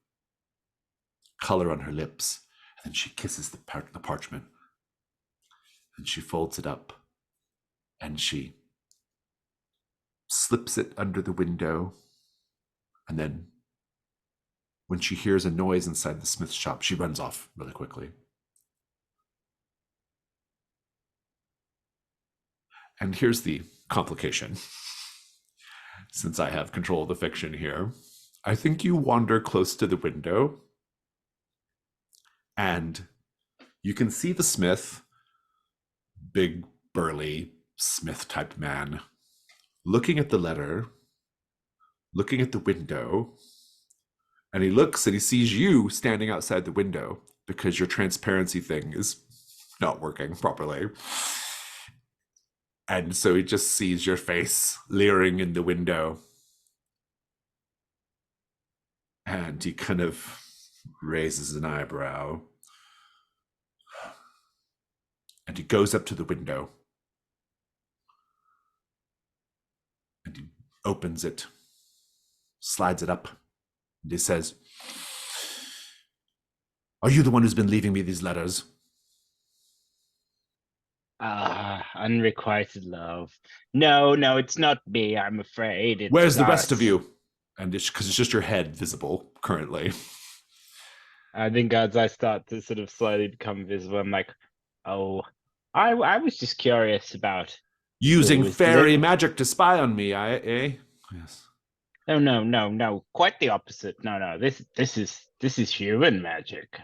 color on her lips, and then she kisses the parchment, and she folds it up, and she slips it under the window. And then when she hears a noise inside the smith's shop, she runs off really quickly. And here's the complication. Since I have control of the fiction here, I think you wander close to the window and you can see the smith, big, burly, smith-type man, looking at the letter, looking at the window, and he looks and he sees you standing outside the window because your transparency thing is not working properly. And so he just sees your face leering in the window. And he kind of raises an eyebrow. And he goes up to the window. And he opens it, slides it up, and he says, "Are you the one who's been leaving me these letters?" Unrequited love. No, it's not me, I'm afraid. It's Where's the us. rest of you? And because it's just your head visible currently. I think as I start to sort of slowly become visible, I'm like, oh, I was just curious about Using was fairy magic to spy on me, eh? Yes. No, quite the opposite. No, this is human magic.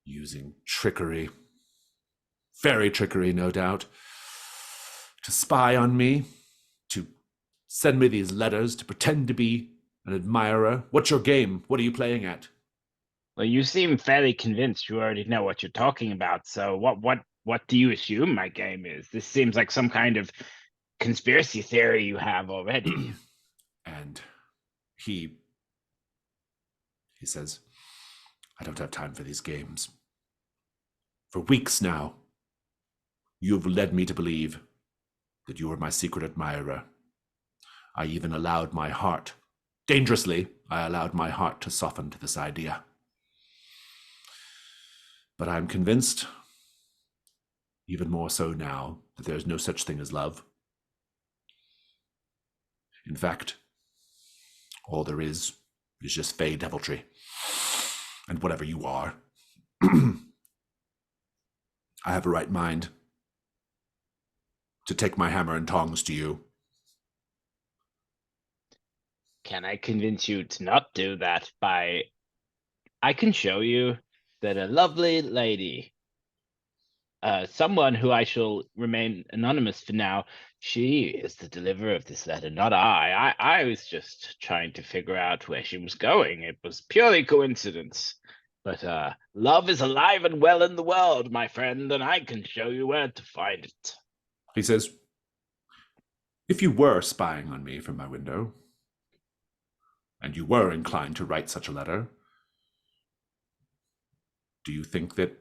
Using trickery. Fairy trickery, no doubt. To spy on me, to send me these letters, to pretend to be an admirer. What's your game? What are you playing at? Well, you seem fairly convinced you already know what you're talking about. So what do you assume my game is? This seems like some kind of conspiracy theory you have already. And he says, "I don't have time for these games. For weeks now, you've led me to believe that you were my secret admirer. I even allowed my heart, dangerously, I allowed my heart to soften to this idea. But I'm convinced, even more so now, that there is no such thing as love. In fact, all there is just fey deviltry. And whatever you are, I have a right mind to take my hammer and tongs to you." Can I convince you to not do that by... I can show you that a lovely lady, someone who I shall remain anonymous for now, she is the deliverer of this letter, not I. I was just trying to figure out where she was going. It was purely coincidence. But love is alive and well in the world, my friend, and I can show you where to find it. He says, "If you were spying on me from my window, and you were inclined to write such a letter, do you think that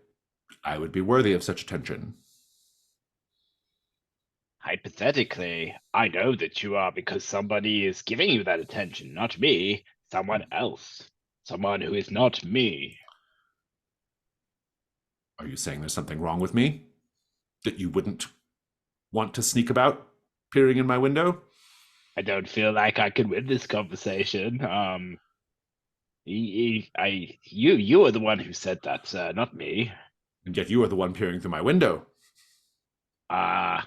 I would be worthy of such attention?" Hypothetically, I know that you are because somebody is giving you that attention, not me. Someone else. Someone who is not me. Are you saying there's something wrong with me? That you wouldn't want to sneak about, peering in my window? I don't feel like I could win this conversation. You are the one who said that, not me. And yet you are the one peering through my window. I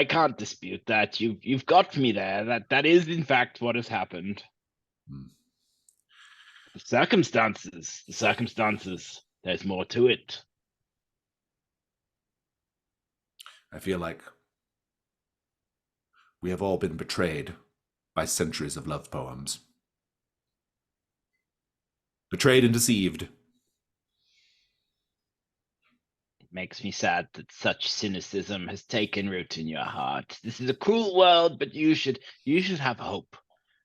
can't dispute that. You've got me there. That is in fact what has happened. The circumstances. There's more to it. I feel like we have all been betrayed by centuries of love poems. Betrayed and deceived. It makes me sad that such cynicism has taken root in your heart. This is a cruel world, but you should have hope.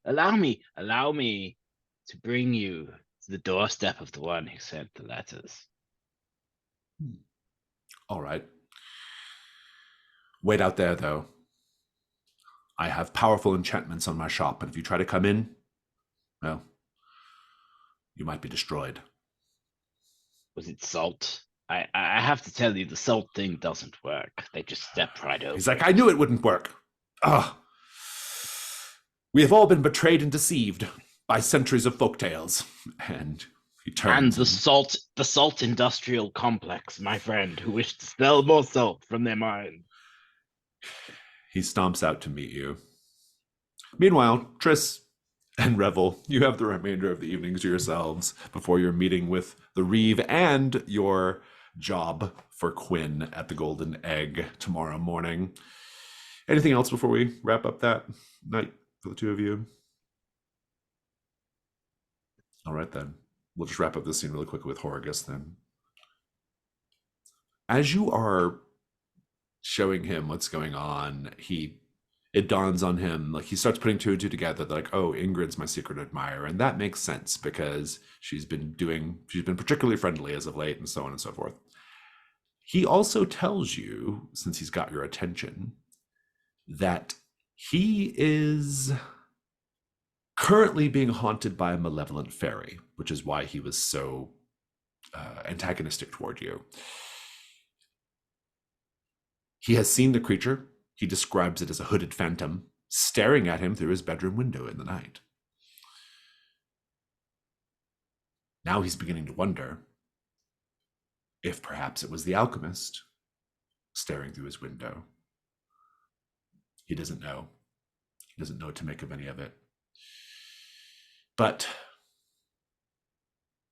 Allow me to bring you to the doorstep of the one who sent the letters. All right. Wait out there, though. I have powerful enchantments on my shop, and if you try to come in, well, you might be destroyed. Was it salt? I have to tell you, the salt thing doesn't work. They just step right over. He's like, I knew it wouldn't work. Ah, we have all been betrayed and deceived by centuries of folktales. And he turns. And the salt industrial complex, my friend, who wished to sell more salt from their mine. He stomps out to meet you. Meanwhile, Triss and Revel, you have the remainder of the evening to yourselves before your meeting with the Reeve and your job for Quinn at the Golden Egg tomorrow morning. Anything else before we wrap up that night for the two of you? All right, then. We'll just wrap up this scene really quickly with Horgus then. As you are showing him what's going on, it dawns on him, like he starts putting two and two together, like, oh, Ingrid's my secret admirer, and that makes sense because she's been particularly friendly as of late, and so on and so forth. He also tells you, since he's got your attention, that he is currently being haunted by a malevolent fairy, which is why he was so antagonistic toward you. He has seen the creature. He describes it as a hooded phantom staring at him through his bedroom window in the night. Now he's beginning to wonder if perhaps it was the alchemist staring through his window. He doesn't know. He doesn't know what to make of any of it. But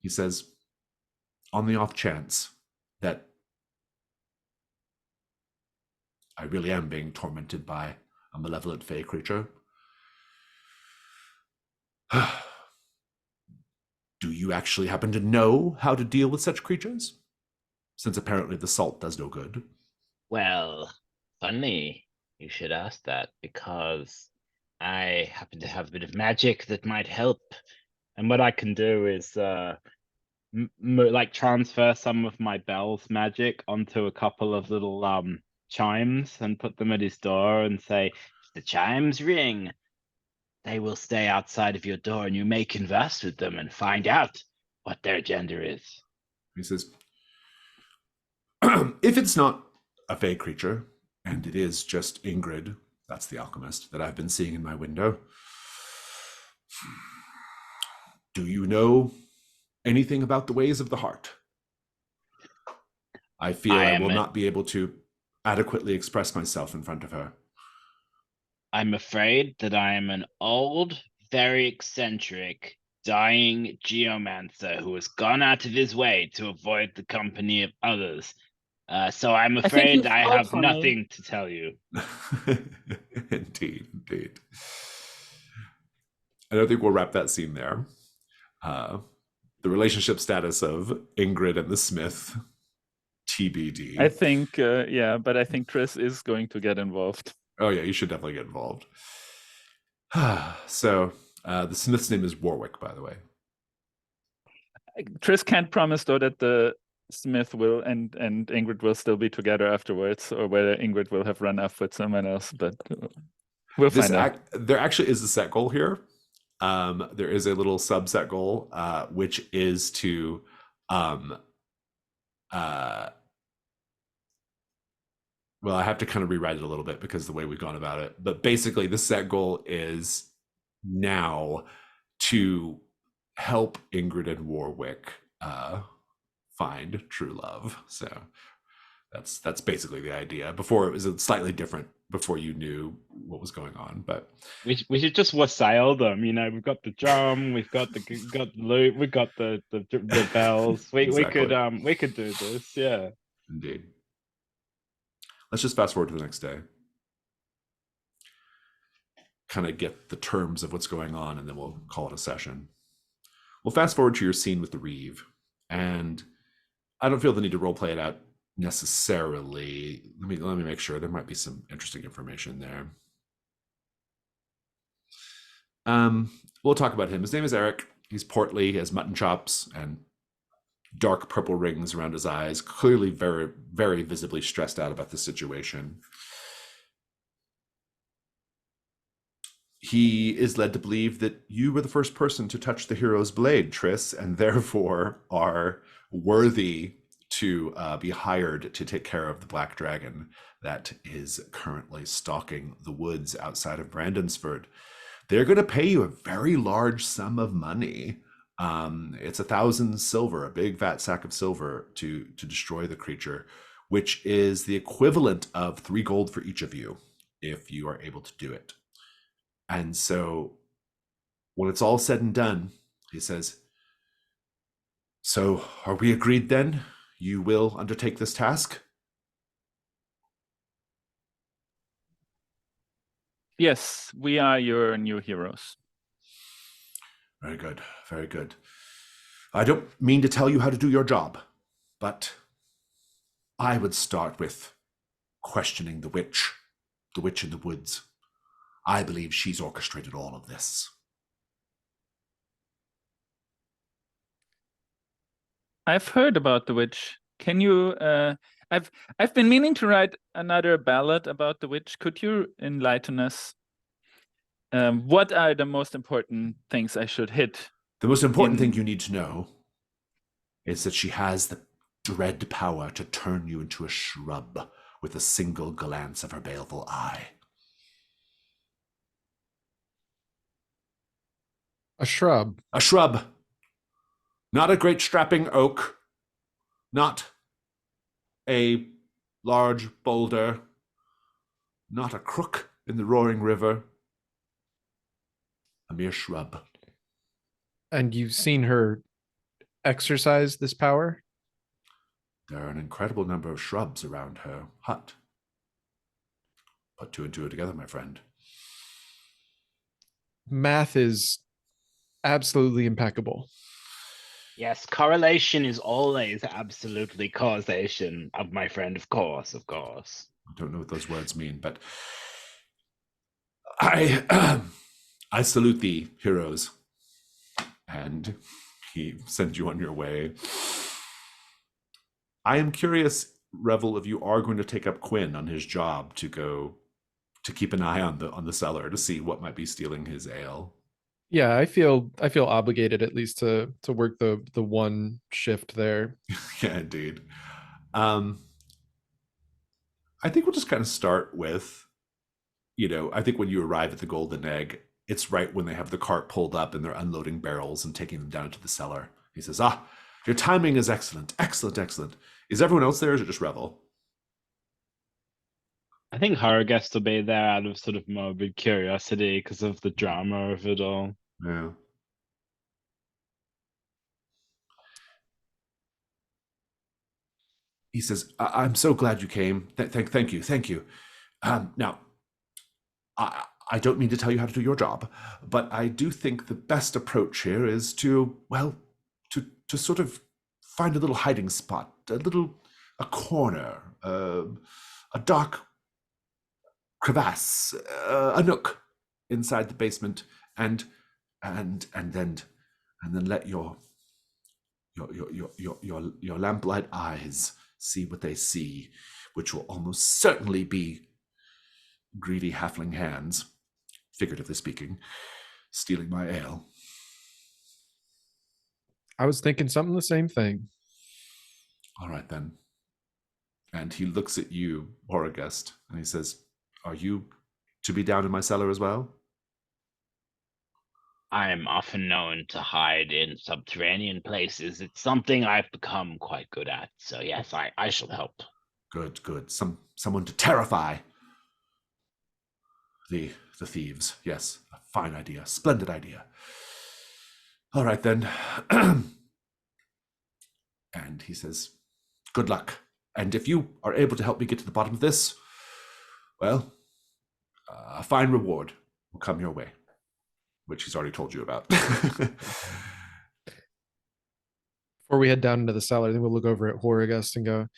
he says, on the off chance that I really am being tormented by a malevolent fey creature, do you actually happen to know how to deal with such creatures? Since apparently the salt does no good. Well, funny you should ask that, because I happen to have a bit of magic that might help. And what I can do is like transfer some of my bells magic onto a couple of little chimes and put them at his door and say, if the chimes ring, they will stay outside of your door and you may converse with them and find out what their agenda is. He says, if it's not a fey creature, and it is just Ingrid, that's the alchemist, that I've been seeing in my window, do you know anything about the ways of the heart? I feel I will not be able to adequately express myself in front of her. I'm afraid that I am an old, very eccentric, dying geomancer who has gone out of his way to avoid the company of others. So I'm afraid I have nothing to tell you. Indeed. And I think we'll wrap that scene there. The relationship status of Ingrid and the Smith, TBD. I think, but I think Triss is going to get involved. Oh yeah, you should definitely get involved. So the Smith's name is Warwick, by the way. Triss can't promise though that the Smith will and Ingrid will still be together afterwards, or whether Ingrid will have run off with someone else, but we'll find out. There actually is a set goal here. There is a little subset goal, which is to well, I have to kind of rewrite it a little bit because of the way we've gone about it. But basically, the set goal is now to help Ingrid and Warwick find true love. So that's basically the idea. Before it was slightly different. Before you knew what was going on, but we should just wassail them. You know, we've got the drum, we've got the lute, we've got the bells. We could do this, yeah. Indeed. let's just fast forward to the next day. Kind of get the terms of what's going on, and then we'll call it a session. We'll fast forward to your scene with the Reeve, and I don't feel the need to role play it out necessarily. Let me make sure. There might be some interesting information there. We'll talk about him. His name is Eric. He's portly. He has mutton chops and dark purple rings around his eyes. Clearly very, very visibly stressed out about the situation. He is led to believe that you were the first person to touch the hero's blade, Triss, and therefore are worthy to be hired to take care of the black dragon that is currently stalking the woods outside of Brandonsford. They're going to pay you a very large sum of money. It's 1,000 silver, a big fat sack of silver to destroy the creature, which is the equivalent of 3 gold for each of you if you are able to do it. And so when it's all said and done, he says, so are we agreed then? You will undertake this task? Yes, we are your new heroes. Very good, very good. I don't mean to tell you how to do your job, but I would start with questioning the witch in the woods. I believe she's orchestrated all of this. I've heard about the witch. Can you? I've been meaning to write another ballad about the witch. Could you enlighten us? What are the most important things I should hit? The most important thing you need to know is that she has the dread power to turn you into a shrub with a single glance of her baleful eye. A shrub. A shrub. Not a great strapping oak. Not a large boulder. Not a crook in the roaring river. A mere shrub. And you've seen her exercise this power? There are an incredible number of shrubs around her hut. Put 2 and 2 together, my friend. Math is absolutely impeccable. Yes, correlation is always absolutely causation, of my friend, of course, of course. I don't know what those words mean, but I salute thee, heroes. And he sends you on your way. I am curious, Revel, if you are going to take up Quinn on his job to keep an eye on the cellar to see what might be stealing his ale. Yeah, I feel obligated at least to work the one shift there. Yeah, indeed. I think we'll just kind of start with, I think when you arrive at the Golden Egg, it's right when they have the cart pulled up and they're unloading barrels and taking them down into the cellar. He says, your timing is excellent. Excellent, excellent. Is everyone else there or is it just Revel? I think horror gets to be there out of sort of morbid curiosity because of the drama of it all. Yeah. He says, I'm so glad you came. Thank you. Now, I don't mean to tell you how to do your job, but I do think the best approach here is to sort of find a little hiding spot, a corner, a dark crevasse, a nook inside the basement, and then let your lamplight eyes see what they see, which will almost certainly be greedy halfling hands, figuratively speaking, stealing my ale. I was thinking something the same thing. All right, then. And he looks at you, Horrorgest, and he says, are you to be down in my cellar as well? I am often known to hide in subterranean places. It's something I've become quite good at. So yes, I shall help. Good. Someone to terrify the thieves. Yes, a fine idea, splendid idea. All right then. And he says, good luck. And if you are able to help me get to the bottom of this, well, a fine reward will come your way, which he's already told you about. Before we head down into the cellar, then we'll look over at Horagust and go,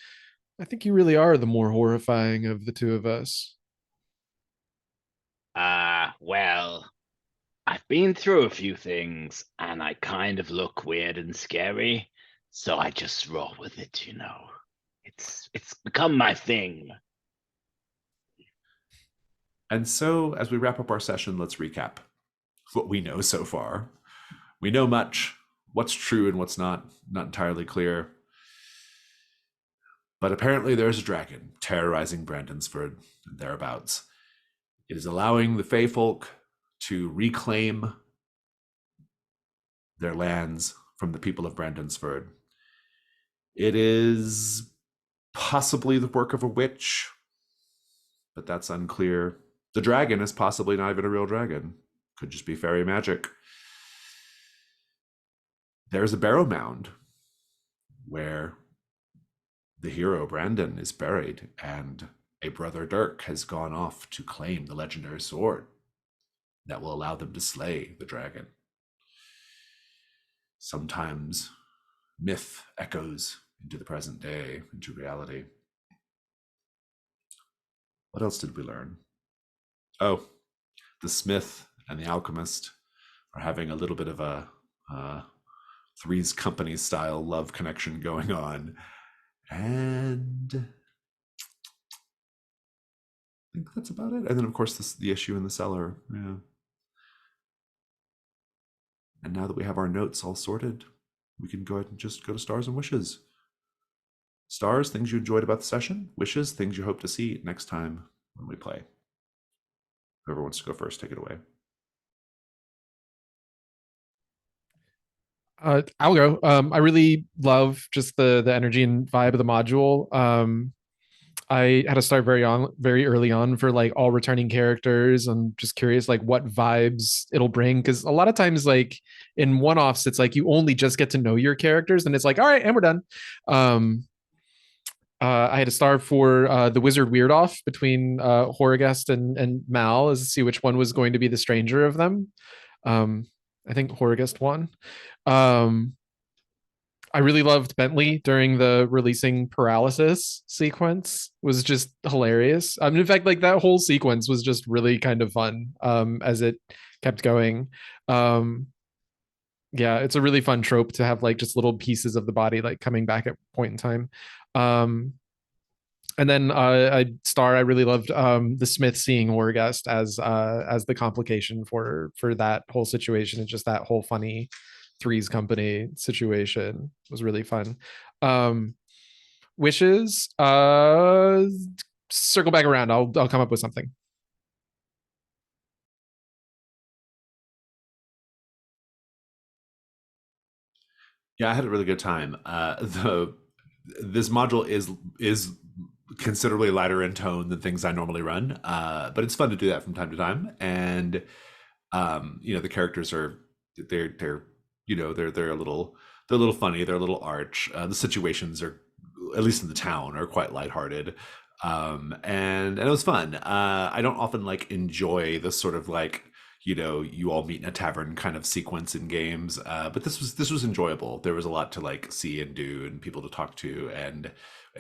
I think you really are the more horrifying of the two of us. Well, I've been through a few things and I kind of look weird and scary, so I just roll with it, you know. It's become my thing. And so, as we wrap up our session, let's recap what we know so far. We know much. What's true and what's not entirely clear. But apparently there's a dragon terrorizing Brandonsford and thereabouts. It is allowing the Fey folk to reclaim their lands from the people of Brandonsford. It is possibly the work of a witch, but that's unclear. The dragon is possibly not even a real dragon. Could just be fairy magic. There's a barrow mound where the hero Brandon is buried, and a brother Dirk has gone off to claim the legendary sword that will allow them to slay the dragon. Sometimes myth echoes into the present day, into reality. What else did we learn? Oh, the smith and the alchemist are having a little bit of a Three's Company style love connection going on. And I think that's about it. And then, of course, the issue in the cellar. Yeah. And now that we have our notes all sorted, we can go ahead and just go to stars and wishes. Stars, things you enjoyed about the session. Wishes, things you hope to see next time when we play. Whoever wants to go first, take it away. I'll go. I really love just the energy and vibe of the module. I had to start very early on for like all returning characters. I'm just curious like what vibes it'll bring, because a lot of times like in one-offs it's like you only just get to know your characters and it's like, all right, and we're done. I had to start for the Wizard Weird Off between Horagust and Mal, as to see which one was going to be the stranger of them. I think Horagust won. I really loved Bentley during the releasing paralysis sequence. Was just hilarious. In fact, like that whole sequence was just really kind of fun as it kept going. Yeah, it's a really fun trope to have like just little pieces of the body like coming back at point in time. And then I really loved the Smith seeing Horagust as the complication for that whole situation, and just that whole funny Three's Company situation was really fun. Wishes, circle back around. I'll come up with something. Yeah, I had a really good time. This module is considerably lighter in tone than things I normally run, but it's fun to do that from time to time. And the characters are they're a little funny. They're a little arch. The situations are, at least in the town, are quite lighthearted. And it was fun. I don't often like enjoy the sort of like, you all meet in a tavern kind of sequence in games. But this was enjoyable. There was a lot to like see and do, and people to talk to, and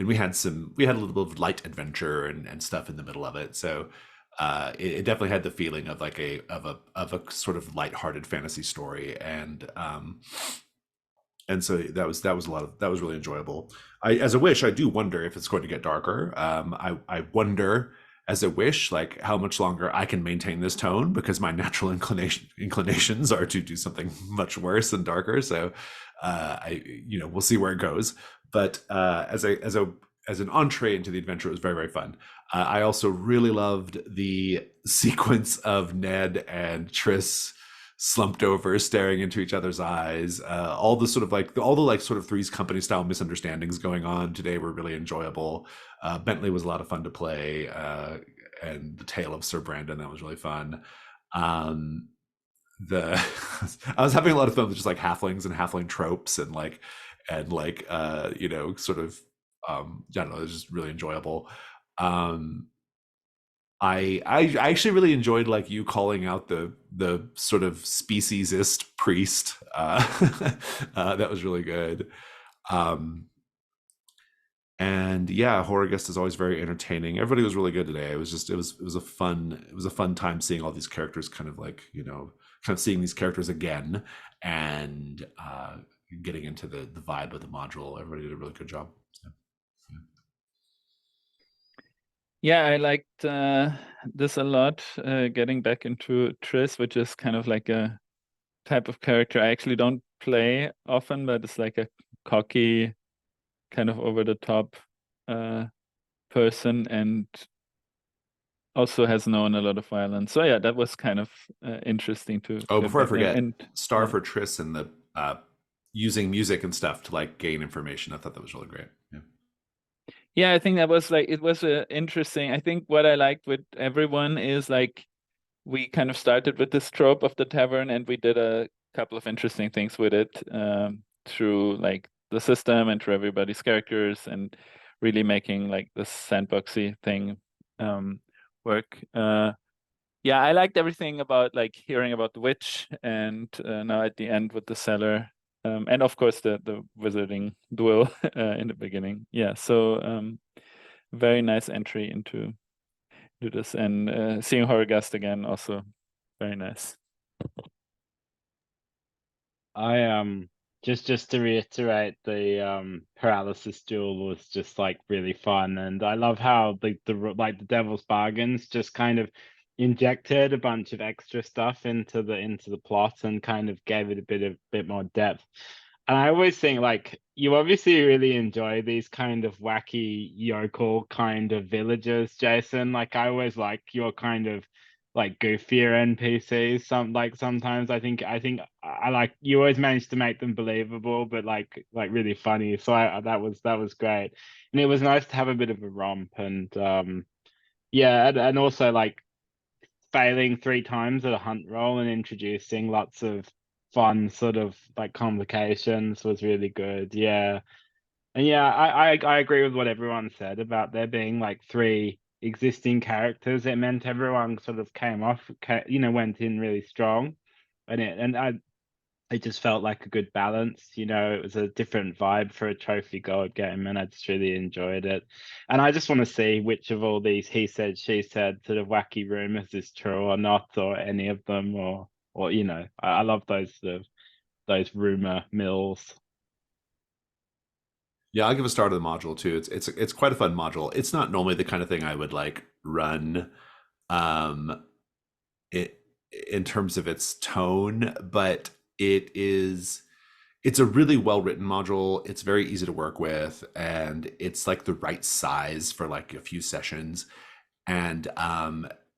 we had a little bit of light adventure and stuff in the middle of it. So it definitely had the feeling of like a sort of lighthearted fantasy story, and so that was really enjoyable. As a wish, I do wonder if it's going to get darker. I wonder, as a wish, like how much longer I can maintain this tone, because my natural inclinations are to do something much worse and darker. So we'll see where it goes. But as an entree into the adventure, it was very, very fun. I also really loved the sequence of Ned and Triss slumped over, staring into each other's eyes. All the sort of Three's Company style misunderstandings going on today were really enjoyable. Bentley was a lot of fun to play, and the tale of Sir Brandon, that was really fun. I was having a lot of fun with just like halflings and halfling tropes, and sort of I don't know, it was just really enjoyable. I actually really enjoyed like you calling out the sort of speciesist priest. That was really good. And yeah, Horrorgust is always very entertaining. Everybody was really good today. It was a fun time seeing all these characters, kind of like, you know, kind of seeing these characters again, and getting into the vibe of the module. Everybody did a really good job. So, yeah. Yeah, I liked this a lot, getting back into Triss, which is kind of like a type of character I actually don't play often, but it's like a cocky, kind of over the top person, and also has known a lot of violence. So yeah, that was kind of interesting to. Oh, before I forget, and Star for Triss and the using music and stuff to like gain information. I thought that was really great. Yeah. Yeah, I think that was like, it was interesting. I think what I liked with everyone is like, we kind of started with this trope of the tavern, and we did a couple of interesting things with it, through like the system and through everybody's characters, and really making like this sandboxy thing work. Yeah, I liked everything about like hearing about the witch, and now at the end with the cellar, and of course the wizarding duel in the beginning. Yeah, so very nice entry into this, and seeing Horrorgust again also very nice. I just to reiterate, the paralysis duel was just like really fun, and I love how the devil's bargains just kind of injected a bunch of extra stuff into the plot and kind of gave it a bit more depth. And I always think like you obviously really enjoy these kind of wacky yokel kind of villagers, Jason. Like I always like your kind of like goofier NPCs. Sometimes I like you always manage to make them believable, but like really funny. So that was great, and it was nice to have a bit of a romp, and yeah, and also like failing 3 times at a hunt roll and introducing lots of fun sort of like complications was really good. Yeah. And yeah, I agree with what everyone said about there being like 3 existing characters. It meant everyone sort of went in really strong, and I just felt like a good balance. It was a different vibe for a trophy gold game, and I just really enjoyed it. And I just want to see which of all these he said, she said sort of wacky rumors is true or not, or any of them, or I love those sort of those rumor mills. Yeah, I'll give a star to the module too. It's quite a fun module. It's not normally the kind of thing I would like run it in terms of its tone, but it's a really well written module. It's very easy to work with, and it's like the right size for like a few sessions. And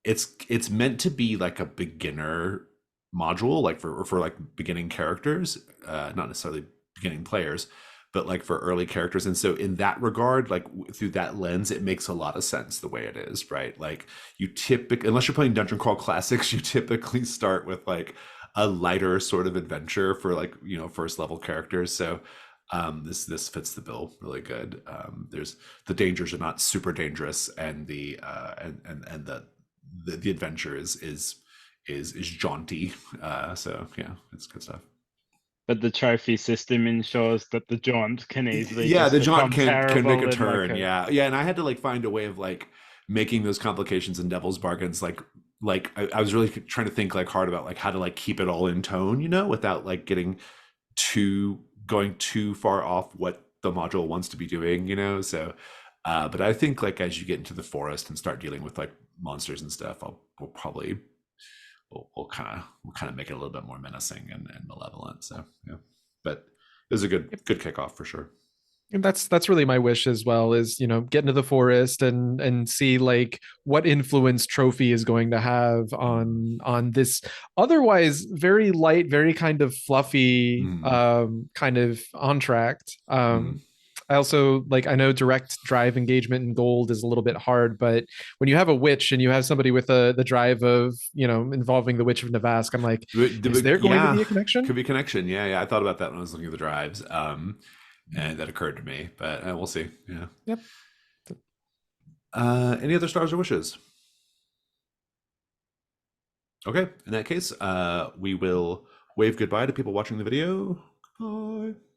it's meant to be like a beginner module, like for like beginning characters, not necessarily beginning players, but like for early characters. And so in that regard, like through that lens, it makes a lot of sense the way it is, right? Like you typically, unless you're playing Dungeon Crawl Classics, you typically start with like a lighter sort of adventure for like, first level characters. So this fits the bill really good. There's the dangers are not super dangerous, and the adventure is jaunty. So yeah, it's good stuff. But the trophy system ensures that the jaunt can easily the jaunt can make a and turn. like Yeah, and I had to like find a way of like making those complications and devil's bargains like I was really trying to think like hard about like how to like keep it all in tone, without like going too far off what the module wants to be doing, so but I think like as you get into the forest and start dealing with like monsters and stuff, we'll kind of make it a little bit more menacing and malevolent. So yeah, but it was a good kickoff for sure. And that's really my wish as well, is get into the forest and see like what influence Trophy is going to have on this otherwise very light, very kind of fluffy kind of entract. I also I know direct drive engagement in gold is a little bit hard, but when you have a witch and you have somebody with the drive of involving the Witch of Navask, I'm like, is there going to be a connection? Could be a connection. Yeah. I thought about that when I was looking at the drives. And that occurred to me, but we'll see. Yeah. Yep. Any other stars or wishes? Okay, in that case, we will wave goodbye to people watching the video. Goodbye.